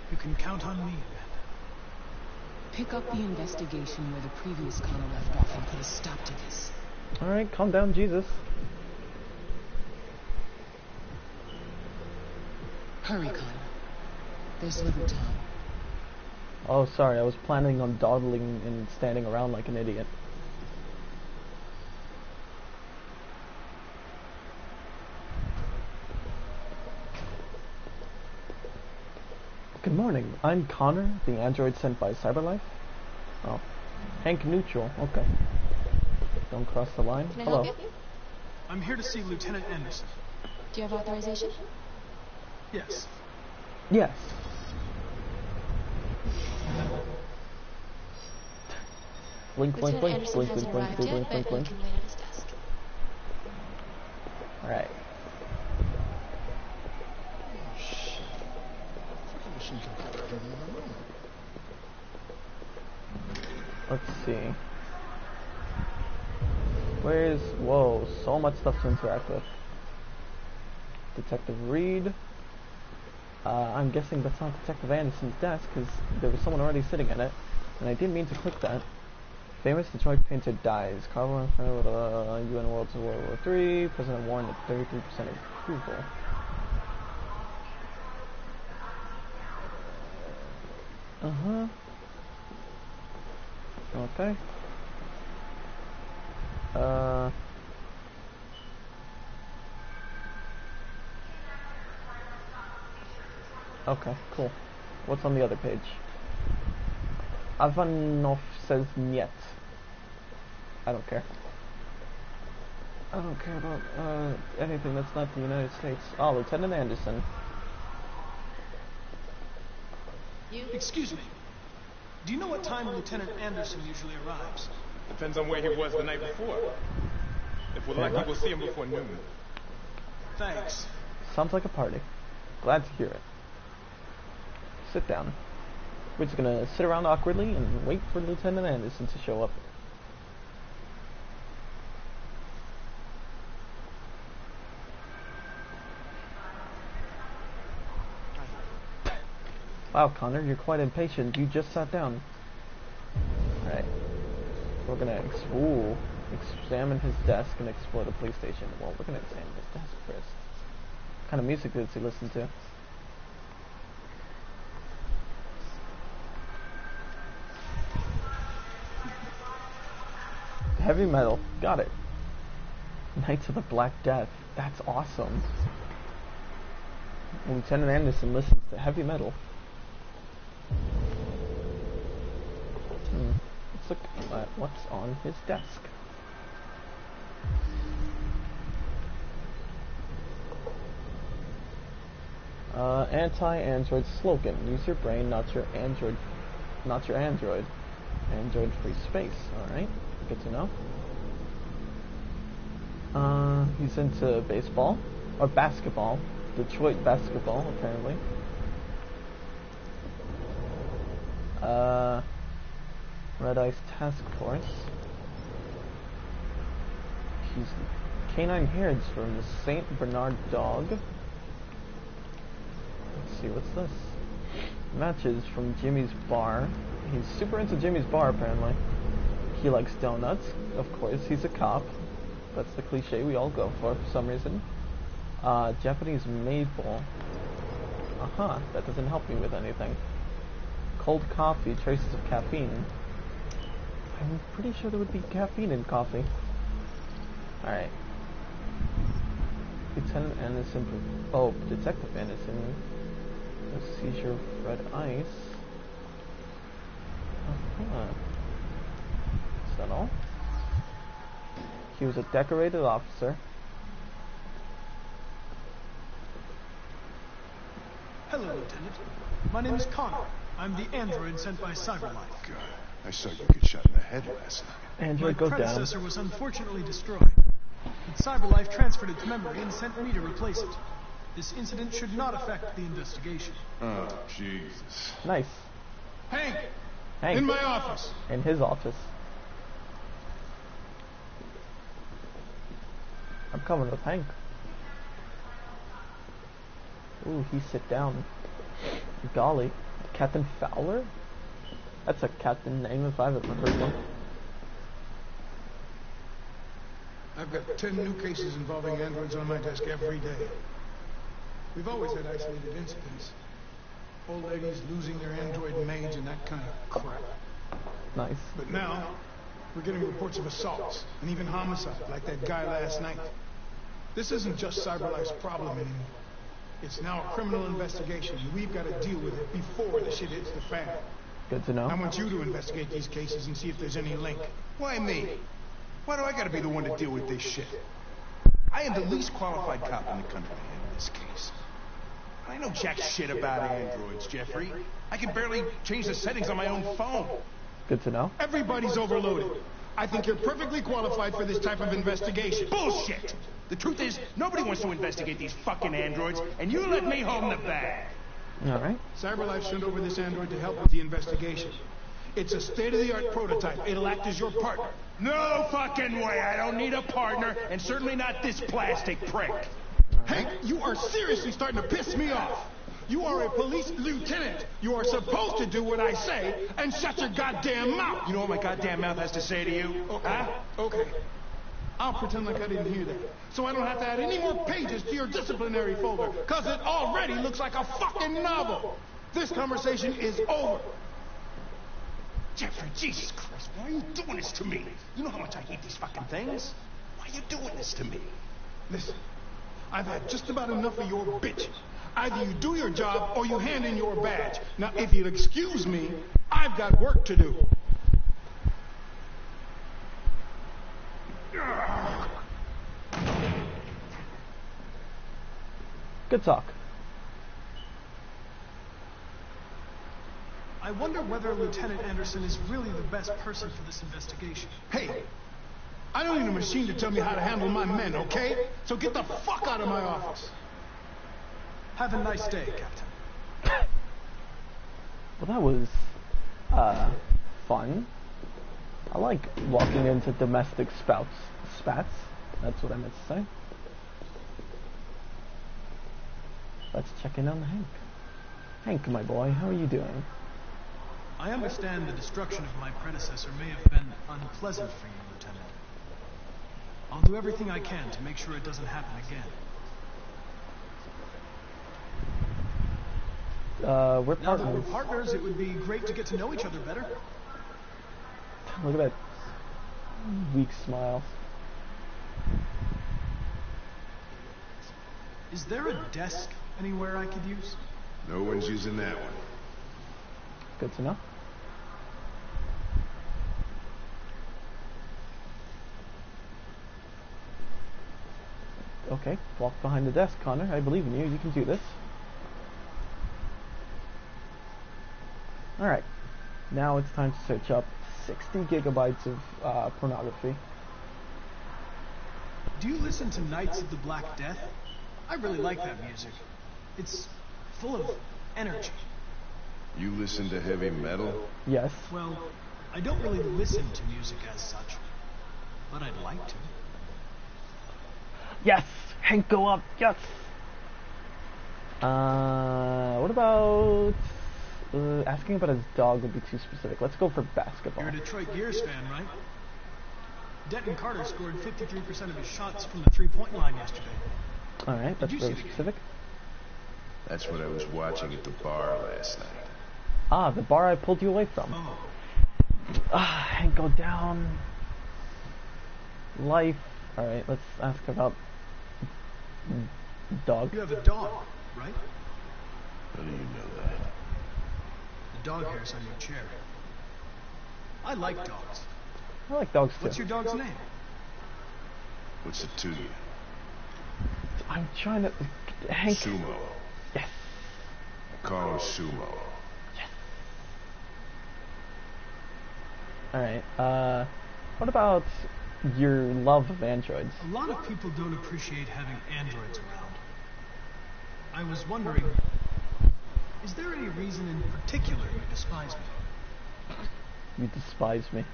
You can count on me, Amanda. Pick up the investigation where the previous Connor left off and put a stop to this. Alright, calm down, Jesus. Hurry, Connor. There's little time. Oh, sorry, I was planning on dawdling and standing around like an idiot. Good morning, I'm Connor, the android sent by CyberLife. Oh, Hank Neutral, okay. Don't cross the line. Can I Hello. help you? I'm here to see Lieutenant Anderson. Do you have authorization? Yes. Yes. Blink, blink, Lieutenant blink, Anderson blink, blink, hasn't blink, arrived blink, yet, blink, blink, but he blink. can wait at his desk. Alright. Let's see. Where's... Whoa, so much stuff to interact with. Detective Reed. I'm guessing that's not Detective Anderson's desk, because there was someone already sitting in it, and I didn't mean to click that. Famous Detroit painter dies. Carl UN World War III. President warned at 33% approval. Uh-huh. Okay. Okay, cool. What's on the other page? Ivanov says niet. I don't care. I don't care about anything that's not the United States. Oh, Lieutenant Anderson. Excuse me. Do you know what time Lieutenant Anderson usually arrives? Depends on where he was the night before. If we're lucky, we'll see him before noon. Thanks. Sounds like a party. Glad to hear it. Sit down. We're just gonna sit around awkwardly and wait for Lieutenant Anderson to show up. Wow, Connor, you're quite impatient. You just sat down. Alright. We're gonna examine his desk and explore the police station. Well, we're gonna examine his desk first. What kind of music does he listen to? Heavy metal. Got it. Knights of the Black Death. That's awesome. Lieutenant Anderson listens to heavy metal. Let's look at what's on his desk. Anti-android slogan. Use your brain, not your android. Not your android. Android free space. Alright. Good to know. He's into baseball. Or basketball. Detroit basketball, apparently. Red Ice Task Force. He's canine hairs from the St. Bernard dog. Let's see, what's this? Matches from Jimmy's Bar. He's super into Jimmy's Bar, apparently. He likes donuts. Of course, he's a cop. That's the cliche we all go for some reason. Japanese maple. Uh-huh, that doesn't help me with anything. Cold coffee, traces of caffeine. I'm pretty sure there would be caffeine in coffee. Alright. Lieutenant Anderson. Oh, Detective Anderson. A seizure of red ice. Uh-huh. Is that all? He was a decorated officer. Hello, Lieutenant. My name is Connor. I'm the android sent by CyberLife. God, I saw you get shot in the head last night. Android, My go down. predecessor was unfortunately destroyed. But CyberLife transferred its memory and sent me to replace it. This incident should not affect the investigation. Oh, Jesus. Nice. Hank! Hank. In my office! In his office. I'm coming with Hank. Ooh, he sit down. Golly. Captain Fowler? That's a captain name if I've ever heard one. I've got 10 new cases involving androids on my desk every day. We've always had isolated incidents. Old ladies losing their android maids and that kind of crap. Nice. But now, we're getting reports of assaults and even homicide, like that guy last night. This isn't just CyberLife's problem anymore. It's now a criminal investigation, and we've got to deal with it before the shit hits the fan. Good to know. I want you to investigate these cases and see if there's any link. Why me? Why do I gotta be the one to deal with this shit? I am the least qualified cop in the country to handle this case. I know jack shit about androids, Jeffrey. I can barely change the settings on my own phone. Good to know. Everybody's overloaded. I think you're perfectly qualified for this type of investigation. Bullshit! The truth is, nobody wants to investigate these fucking androids, and you let me hold the bag. Alright. CyberLife sent over this android to help with the investigation. It's a state-of-the-art prototype. It'll act as your partner. No fucking way! I don't need a partner, and certainly not this plastic prick. Hank, you are seriously starting to piss me off. You are a police lieutenant. You are supposed to do what I say and shut your goddamn mouth. You know what my goddamn mouth has to say to you? Okay. Huh? Okay. I'll pretend like I didn't hear that. So I don't have to add any more pages to your disciplinary folder, because it already looks like a fucking novel. This conversation is over. Jeffrey, Jesus Christ, why are you doing this to me? You know how much I hate these fucking things. Why are you doing this to me? Listen, I've had just about enough of your bitching. Either you do your job or you hand in your badge. Now, if you'll excuse me, I've got work to do. Good talk. I wonder whether Lieutenant Anderson is really the best person for this investigation. Hey, I don't need a machine to tell me how to handle my men, okay? So get the fuck out of my office. Have a nice day, Captain. Well, that was fun. I like walking into domestic spats. That's what I meant to say. Let's check in on Hank. Hank, my boy, how are you doing? I understand the destruction of my predecessor may have been unpleasant for you, Lieutenant. I'll do everything I can to make sure it doesn't happen again. We're Now that partners. we're partners, it would be great to get to know each other better. Look at that weak smile. Is there a desk anywhere I could use? No one's using that one. Good to know. Okay, walk behind the desk, Connor. I believe in you. You can do this. Alright. Now it's time to search up 60 gigabytes of pornography. Do you listen to Knights of the Black Death? I really like that music. It's full of energy. You listen to heavy metal? Yes. Well, I don't really listen to music as such, but I'd like to. Yes! Hank, go up! Yes! What about... asking about his dog would be too specific. Let's go for basketball. You're a Detroit Gears fan, right? Denton Carter scored 53% of his shots from the three-point line yesterday. Alright, that's Did you very see the game? specific. That's what I was watching at the bar last night. Ah, the bar I pulled you away from. Oh, Ah, Hank, go down. Life. Alright, let's ask about... dog. you have a dog, right? How do you know that? The dog hairs on your chair. I like dogs. I like dogs too. What's your dog's name? What's it to you? I'm trying to... Hank... Sumo. Yes. I call him Sumo. Alright, what about your love of androids? A lot of people don't appreciate having androids around. I was wondering, is there any reason in particular you despise me? You despise me.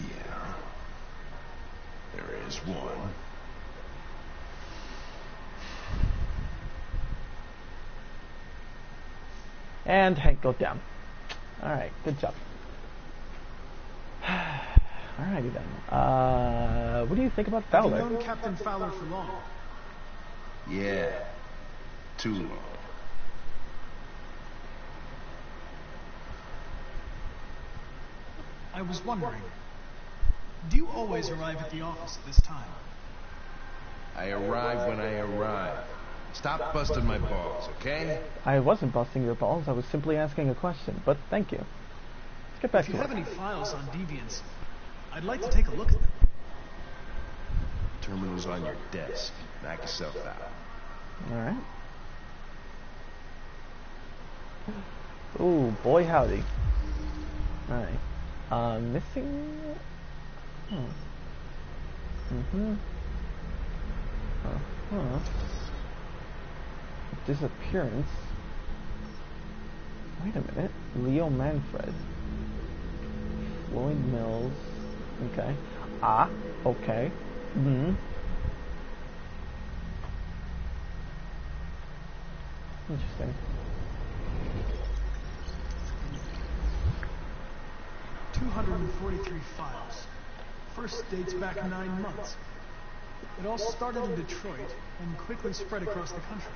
Yeah. There is one. And Hank, go down. Alright, good job. Alrighty then. What do you think about Fowler? Have you known Captain Fowler for long? Yeah. Too long. I was wondering, do you always arrive at the office at this time? I arrive when I arrive. Stop busting my balls, okay? I wasn't busting your balls, I was simply asking a question, but thank you. Let's get back to it. If you have any files on deviants, I'd like to take a look at them. Terminal's on your desk. Knock yourself out. Alright. Ooh, boy howdy. Alright. Missing... Disappearance. Wait a minute. Leo Manfred. Floyd Mills. Okay. Okay. Interesting. 243 files. First dates back 9 months. It all started in Detroit and quickly spread across the country.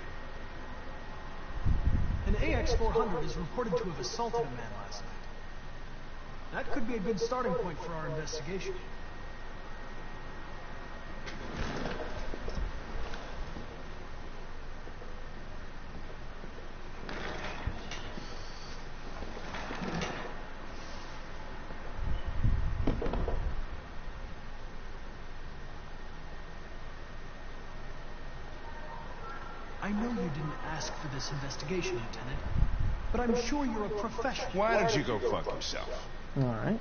An AX-400 is reported to have assaulted a man last night. That could be a good starting point for our investigation. I know you didn't ask for this investigation, Lieutenant, but I'm sure you're a professional. Why don't you go fuck yourself? Alright.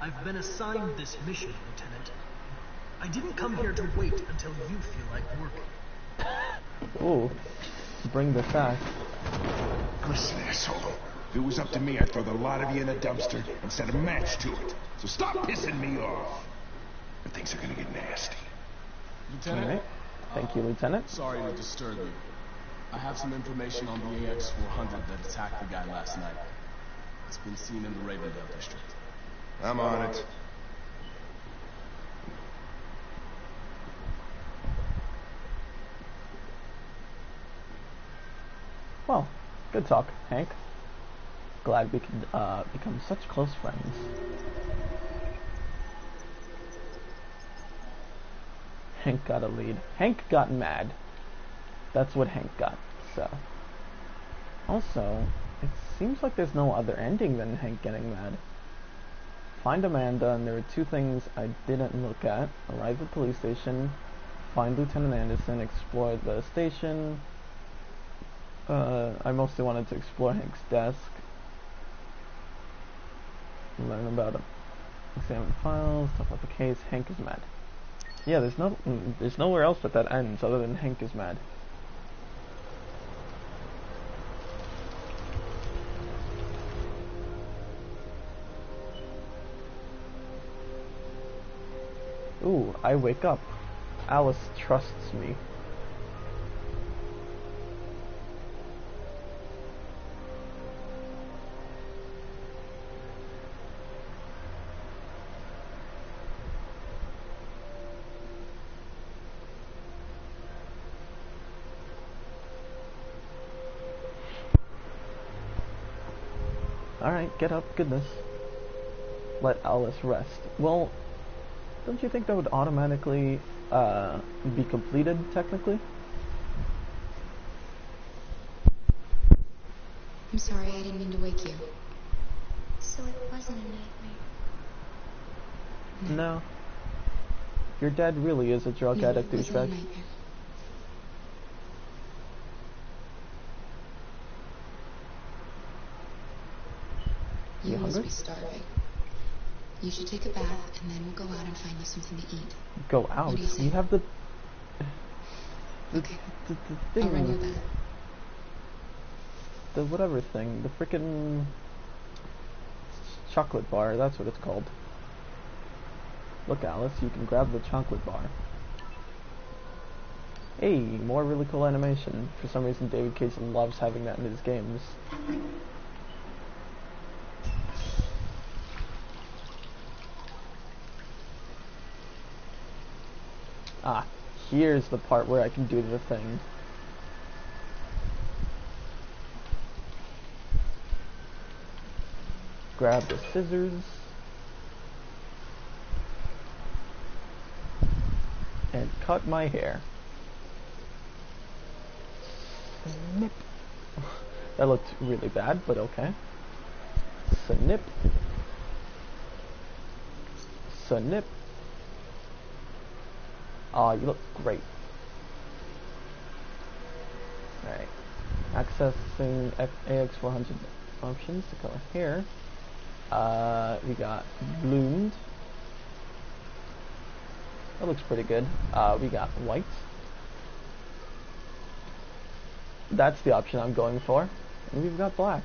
I've been assigned this mission, Lieutenant. I didn't come here to wait until you feel like working. Ooh. Bring the back. Listen, asshole. If it was up to me, I'd throw the lot of you in a dumpster and set a match to it. So stop pissing me off. But things are gonna get nasty. Lieutenant? Alright. Thank you, Lieutenant. Sorry to disturb you. I have some information on the AX-400 that attacked the guy last night. It's been seen in the Ravendale district. I'm on it. Well, good talk, Hank. Glad we could become such close friends. Hank got a lead. Hank got mad. That's what Hank got, so. Also, it seems like there's no other ending than Hank getting mad. Find Amanda, and there were 2 things I didn't look at. Arrive at the police station, find Lieutenant Anderson, explore the station. I mostly wanted to explore Hank's desk. Learn about him. Examine files, talk about the case. Hank is mad. Yeah, there's nowhere else that ends other than Hank is mad. Ooh, I wake up. Alice trusts me. Alright, get up, goodness. Let Alice rest. Well, don't you think that would automatically be completed, technically? I'm sorry, I didn't mean to wake you. So it wasn't a nightmare. No. Your dad really is a drug addict It wasn't a douchebag. nightmare. You must hungry? be starving. You should take a bath, and then we'll go out and find you something to eat. Go out? What do you say? We have the Okay. the I'll run you a thing. bath. The whatever thing. The frickin' chocolate bar, that's what it's called. Look, Alice, you can grab the chocolate bar. Hey, more really cool animation. For some reason, David Cage loves having that in his games. Ah, here's the part where I can do the thing. Grab the scissors. And cut my hair. Snip. That looked really bad, but okay. Snip. Snip. Aw, you look great. Alright. Accessing AX400 options to color hair. We got bloomed. That looks pretty good. We got white. That's the option I'm going for. And we've got black.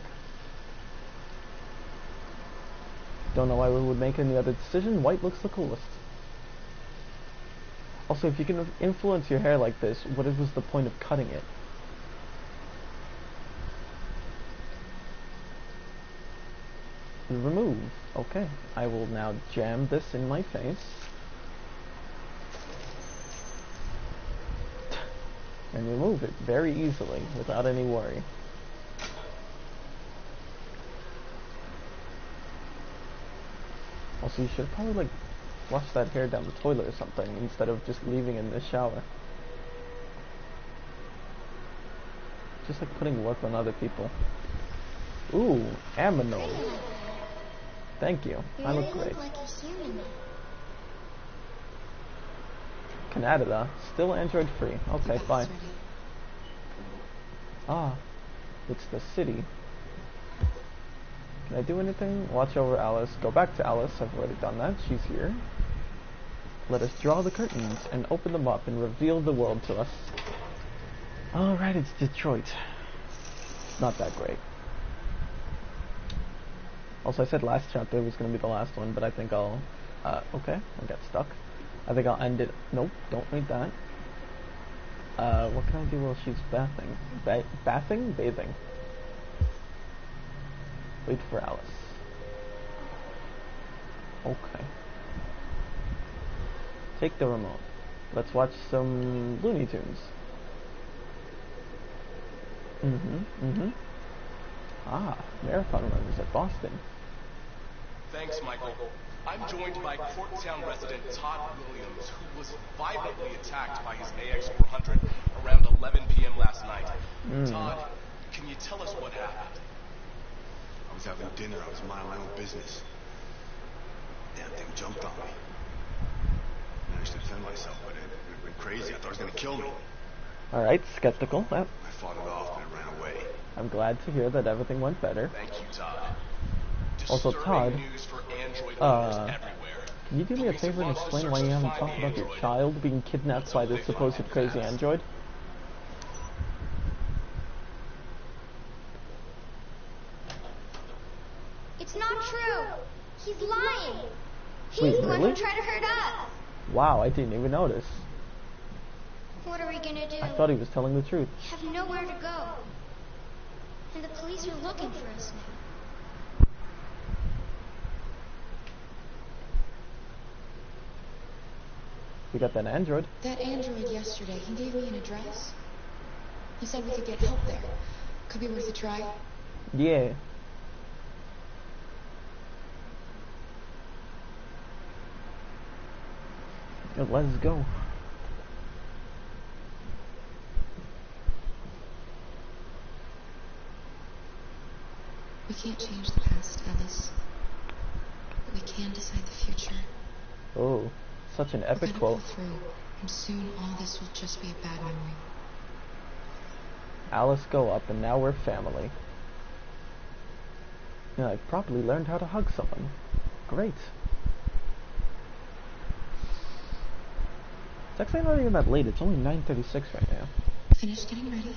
Don't know why we would make any other decision. White looks the coolest. Also, if you can influence your hair like this, what was the point of cutting it? Remove. Okay. I will now jam this in my face. And remove it very easily, without any worry. Also, you should probably, like, flush that hair down the toilet or something, instead of just leaving it in the shower. Just like putting work on other people. Ooh, aminos. Thank you. I look great. Like a human. Canada, still Android free. Okay, fine. Ah, it's the city. Can I do anything? Watch over Alice. Go back to Alice. I've already done that. She's here. Let us draw the curtains and open them up and reveal the world to us. Alright, it's Detroit. Not that great. Also, I said last chapter was going to be the last one, but I think I'll... okay, I got stuck. I think I'll end it... Nope, don't read that. What can I do while she's bathing? Bathing? Bathing. Wait for Alice. Okay. Take the remote. Let's watch some Looney Tunes. Ah, marathon runners at Boston. Thanks, Michael. I'm joined by Corktown resident Todd Williams, who was violently attacked by his AX400 around 11 p.m. last night. Todd, can you tell us what happened? I was having dinner. I was minding my own business. Damn thing jumped on me. I managed to defend myself, but it went crazy. I thought it was going to kill me. Alright, skeptical. I fought it off and it ran away. I'm glad to hear that everything went better. Thank you, Todd. Also, Todd, News for Android owners everywhere. can you do me a favor and explain why you haven't talked about your child being kidnapped by this supposed crazy android? It's not true. He's lying. He's Wait, the one really? who tried to hurt us. Wow, I didn't even notice. What are we gonna do? I thought he was telling the truth. We have nowhere to go. And the police are looking for us now. We got that android. That android yesterday, he gave me an address. He said we could get help there. Could be worth a try. Yeah. Let's go. We can't change the past, Alice. But we can decide the future. Oh, such an epic We're gonna quote. pull through, and soon all this will just be a bad memory. Alice go up, and now we're family. Yeah, I properly learned how to hug someone. Great. It's actually not even that late. It's only 9:36 right now. Finish getting ready.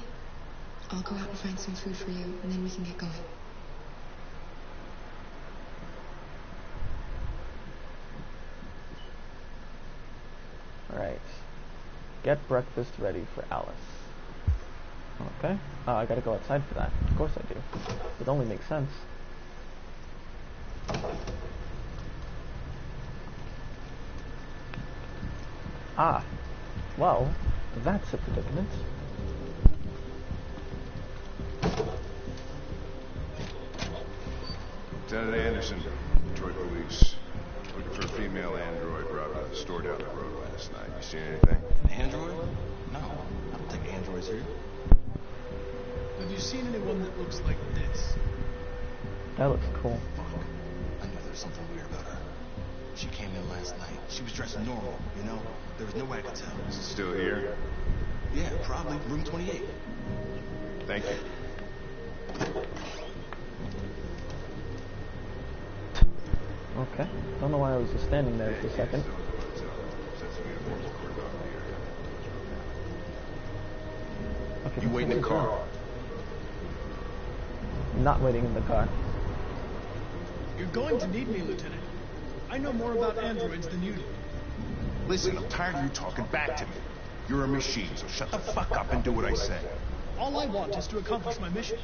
I'll go out and find some food for you, and then we can get going. Alright. Get breakfast ready for Alice. Okay. Oh, I gotta go outside for that. Of course I do. It only makes sense. Ah. Well, that's a predicament. Lieutenant Anderson, Detroit Police. Looking for a female android robbed at the store down the road last night. You seen anything? An android? No, I don't think androids here. Have you seen anyone that looks like this? That looks cool. Fuck. I knew there was something weird about her. She came in last night. She was dressed normal, you know? There was no way I could tell. Is it still here? Yeah, probably. Room 28. Thank you. Okay. Don't know why I was just standing there for a second. Okay, You wait in the car. Not waiting in the car. You're going to need me, Lieutenant. I know more about androids than you do. Listen, I'm tired of you talking back to me. You're a machine, so shut the fuck up and do what I say. All I want is to accomplish my mission.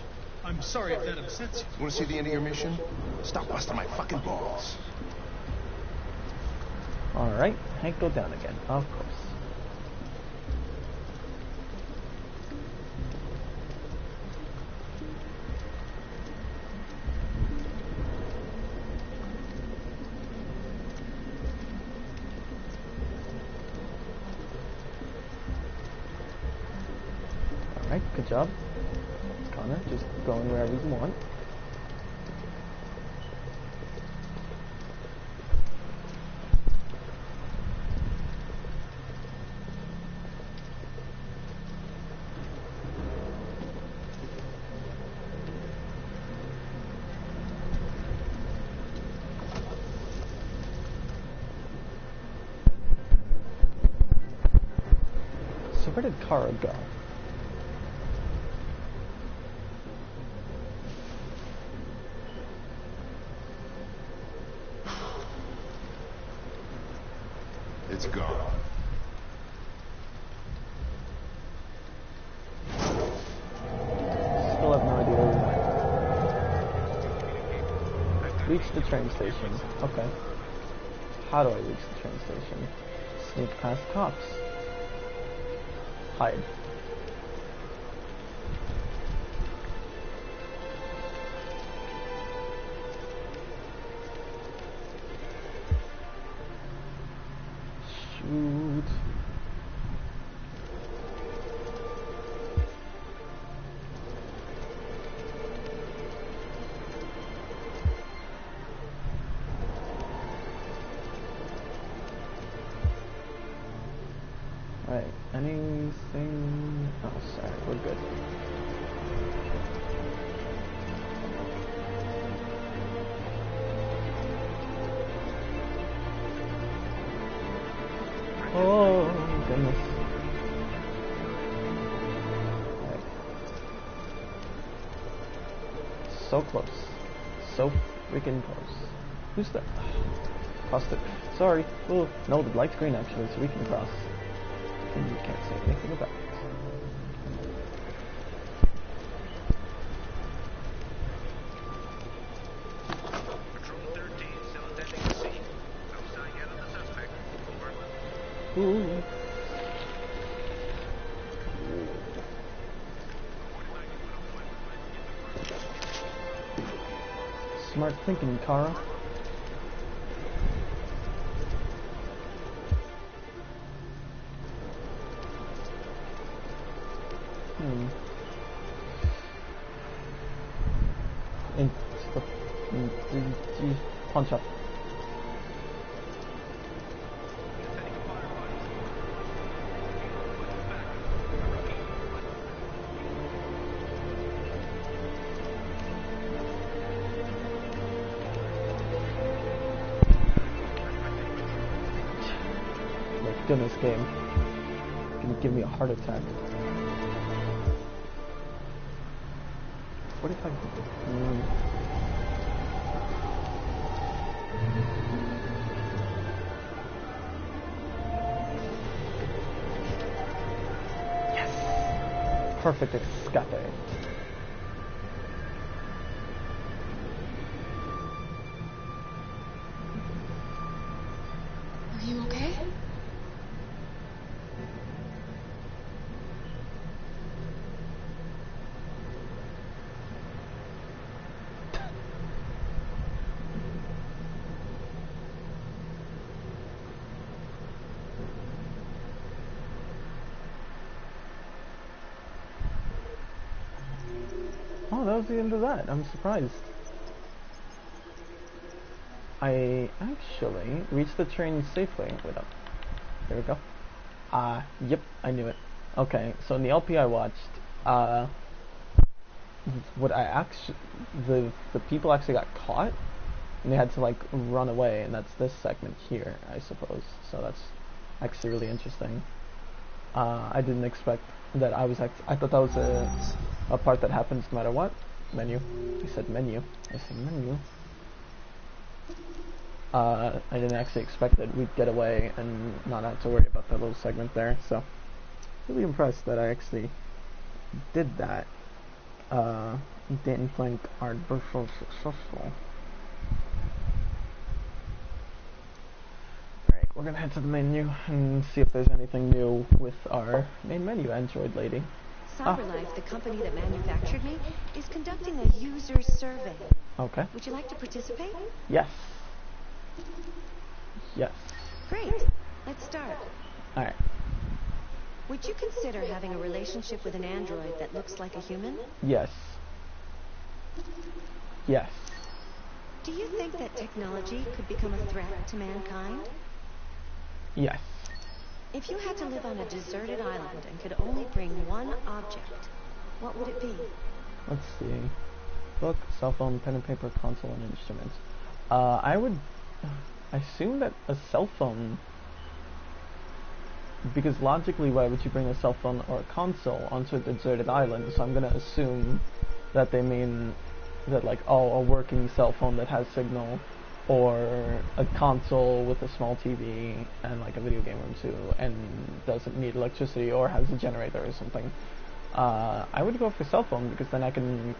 I'm sorry if that upsets you. You want to see the end of your mission? Stop busting my fucking balls. Alright, Hank, go down again. Of course. Alright, good job. Connor, just going wherever you want. So where did Kara go? It's gone. Still have no idea where we went. Reach the train station. Okay. How do I reach the train station? Sneak past cops. Hide. Shoot. Alright, anything? Oh, sorry, we're good. Oh, goodness. Alright. So close. So freaking close. Who's that? Crossed it. Sorry. Oh, no, the light's green actually, so we can cross. And you can't say anything about it. Ooh. Smart thinking, Kara. punch up. My goodness, game. Gonna give me a heart attack. 45. Yes! Perfect escape. Are you okay? Oh, that was the end of that. I'm surprised. I actually reached the train safely. Wait up. There we go. Yep, I knew it. Okay, so in the LP I watched, what I actually, the people actually got caught, and they had to like run away, and that's this segment here, I suppose. So that's actually really interesting. I didn't expect that. I thought that was a part that happens no matter what. Menu. He said menu. I said menu. I didn't actually expect that we'd get away and not have to worry about that little segment there. So, really impressed that I actually did that. Didn't think our burst was successful. Alright, we're gonna head to the menu and see if there's anything new with our main menu, Android lady. CyberLife, the company that manufactured me, is conducting a user survey. Okay. Would you like to participate? Yes. Yes. Great. Let's start. Alright. Would you consider having a relationship with an android that looks like a human? Yes. Yes. Do you think that technology could become a threat to mankind? Yes. If you had to live on a deserted island and could only bring one object, what would it be? Let's see. Book, cell phone, pen and paper, console, and instruments. I would assume that a cell phone, because logically why would you bring a cell phone or a console onto a deserted island? So I'm gonna assume that they mean that like, oh, a working cell phone that has signal, or a console with a small TV and like a video game room too, and doesn't need electricity or has a generator or something. I would go for cell phone because then I can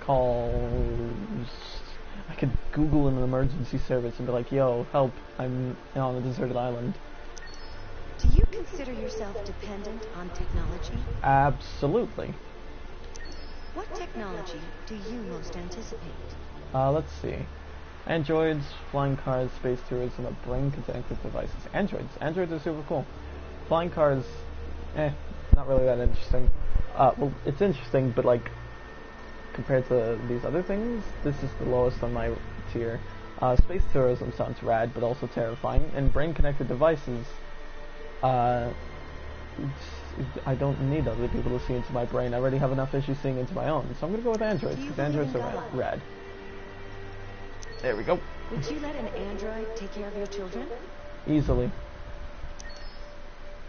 I could Google an emergency service and be like, yo, help, I'm on a deserted island. Do you consider yourself dependent on technology? Absolutely. What technology do you most anticipate? Let's see. Androids, flying cars, space tourism, and brain-connected devices. Androids are super cool. Flying cars, not really that interesting. Well, it's interesting, but like, compared to these other things, this is the lowest on my tier. Space tourism sounds rad, but also terrifying. And brain-connected devices, I don't need other people to see into my brain. I already have enough issues seeing into my own. So I'm gonna go with androids, because androids are rad. There we go. Would you let an android take care of your children? Easily.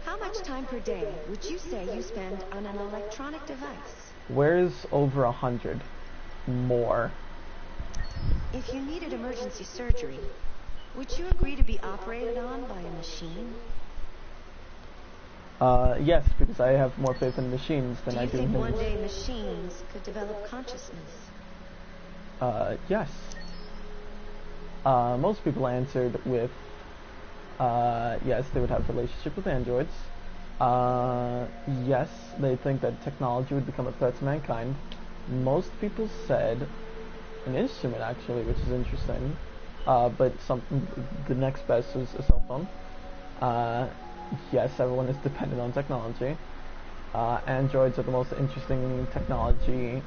How much time per day would you say you spend on an electronic device? Where's over 100? More. If you needed emergency surgery, would you agree to be operated on by a machine? Yes, because I have more faith in machines than I do in humans. Do you think one day machines could develop consciousness? Yes. Most people answered with, yes, they would have a relationship with androids. Yes, they think that technology would become a threat to mankind. Most people said an instrument, actually, which is interesting. But the next best is a cell phone. Yes, everyone is dependent on technology. Androids are the most interesting technology.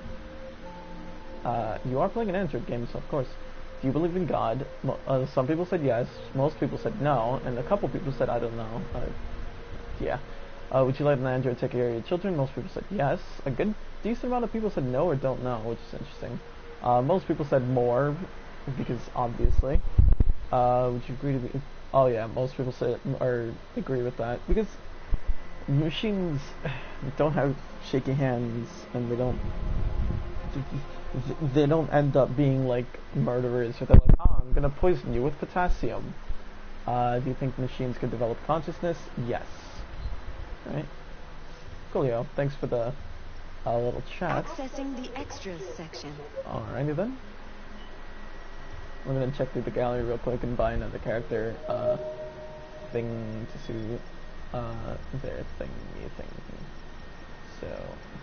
You are playing an Android game, so of course. do you believe in God? Some people said yes, most people said no, and a couple people said I don't know. Yeah. Would you let an android take care of your children? Most people said yes. A good, decent amount of people said no or don't know, which is interesting. Most people said more, because obviously. Would you agree to be... Oh yeah, most people said, or agree with that, because machines don't have shaky hands, and they don't end up being like murderers, or they're like, oh, I'm gonna poison you with potassium. Do you think machines could develop consciousness? Yes. Right. Coolio, thanks for the little chat. Accessing the extras section. Alrighty then. We're gonna check through the gallery real quick and buy another character thing to see their thing. So,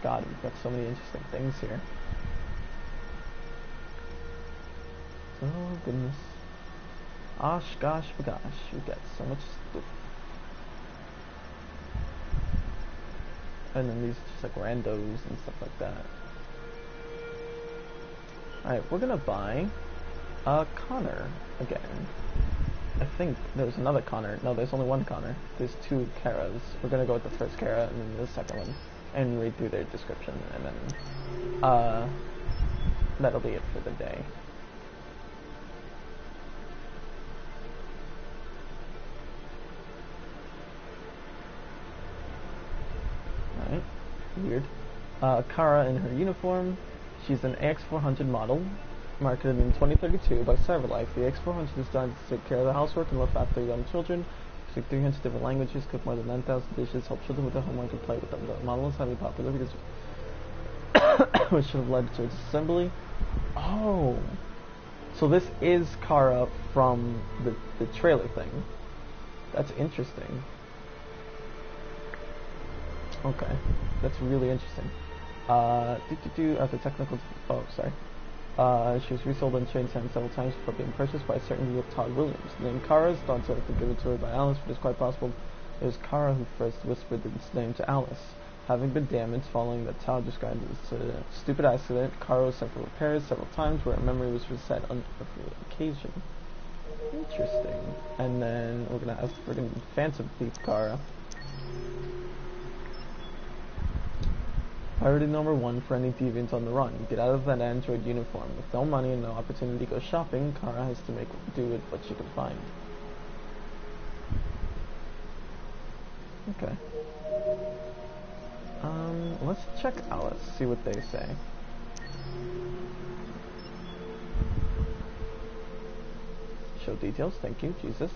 God, we've got so many interesting things here. Oh goodness. Gosh, we got so much stuff. And then these just like randos and stuff like that. Alright, we're gonna buy Connor again. I think there's another Connor. No, there's only one Connor. There's two Karas. We're gonna go with the first Kara and then the second one. And read through their description, and then that'll be it for the day. Alright, weird. Kara in her uniform. She's an AX400 model, marketed in 2032 by CyberLife. The AX400 is designed to take care of the housework and look after young children. Speak 300 different languages, cook more than 9,000 dishes, help children with their homework, and play with them. The model is highly popular because which should have led to its assembly. Oh, so this is Kara from the trailer thing. That's interesting. Okay, that's really interesting. After technical... Oh, sorry. She was resold on Chain Time several times before being purchased by a certain Todd Williams. The name Kara is thought to have been given to her by Alice, but it's quite possible it was Kara who first whispered its name to Alice. Having been damaged following what Todd described as a stupid accident, Kara was sent for repairs several times where her memory was reset on every occasion. Interesting. And then we're gonna ask for Phantom Thief Kara. Priority number 1 for any deviants on the run. Get out of that android uniform. With no money and no opportunity to go shopping, Kara has to make do with what she can find. Okay. Let's check Alice, see what they say. Show details, thank you, Jesus.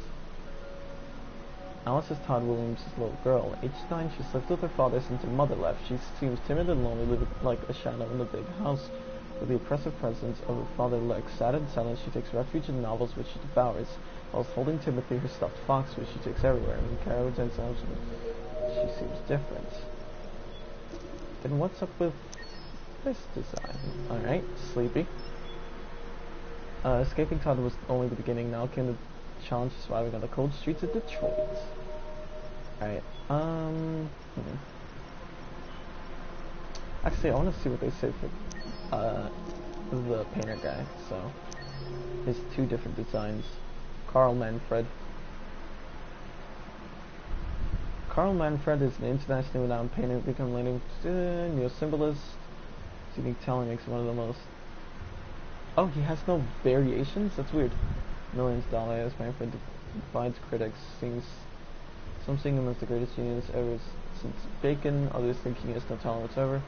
Alice is Todd Williams' little girl. Age 9, she's lived with her father since her mother left. She seems timid and lonely, living like a shadow in the big house. With the oppressive presence of her father Lex, sad and silent, she takes refuge in novels which she devours, whilst holding Timothy, her stuffed fox, which she takes everywhere. And when Kara returns to life, she seems different. Then what's up with this design? Alright, sleepy. Escaping Todd was only the beginning. Now came the challenge of surviving on the cold streets of Detroit. Alright, Actually, I want to see what they say for the painter guy. So, there's two different designs. Carl Manfred. Carl Manfred is an internationally renowned painter, become leading neo-symbolist. His unique talent makes him one of the most... Oh, he has no variations? That's weird. Millions of dollars. Manfred divides critics. Some seeing him as the greatest genius ever since Bacon. Others think he has no talent whatsoever.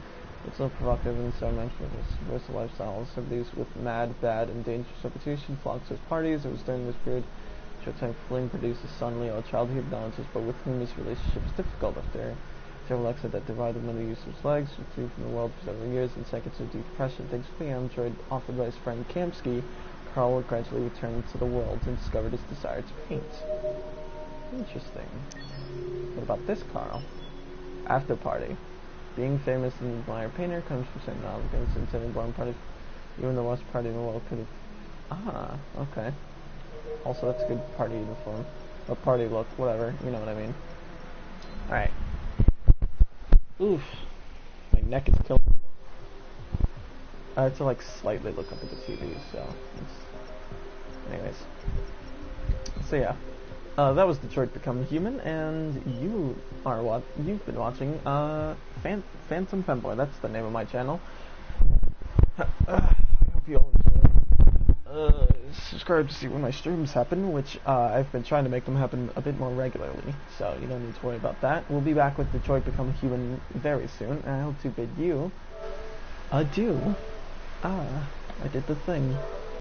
It's so provocative and so Manfred's versatile lifestyle. Some of these with mad, bad, and dangerous reputation flocked to his parties. It was during this period short-time fling produced a son, Leo, a child he acknowledges, but with whom his relationship is difficult after several accidents that divided him the use of his legs, withdrew from the world for several years, and sank into deep depression. Thanks to the android offered by his friend Kamsky, Carl would gradually return to the world and discovered his desire to paint. Interesting. What about this Carl? After party. Being famous and admired painter comes from certain obligations and setting born party. Even the worst party in the world could have... Ah, okay. Also, that's a good party uniform. Or party look, whatever, you know what I mean. Alright. Oof. My neck is killing me. I have to like slightly look up at the TV, so Anyways. So yeah. That was Detroit Become Human, and you've been watching Phantom Femboy. That's the name of my channel. I hope you all enjoy. Subscribe to see when my streams happen, which I've been trying to make them happen a bit more regularly, so you don't need to worry about that. We'll be back with Detroit Become Human very soon, and I hope to bid you adieu. I did the thing.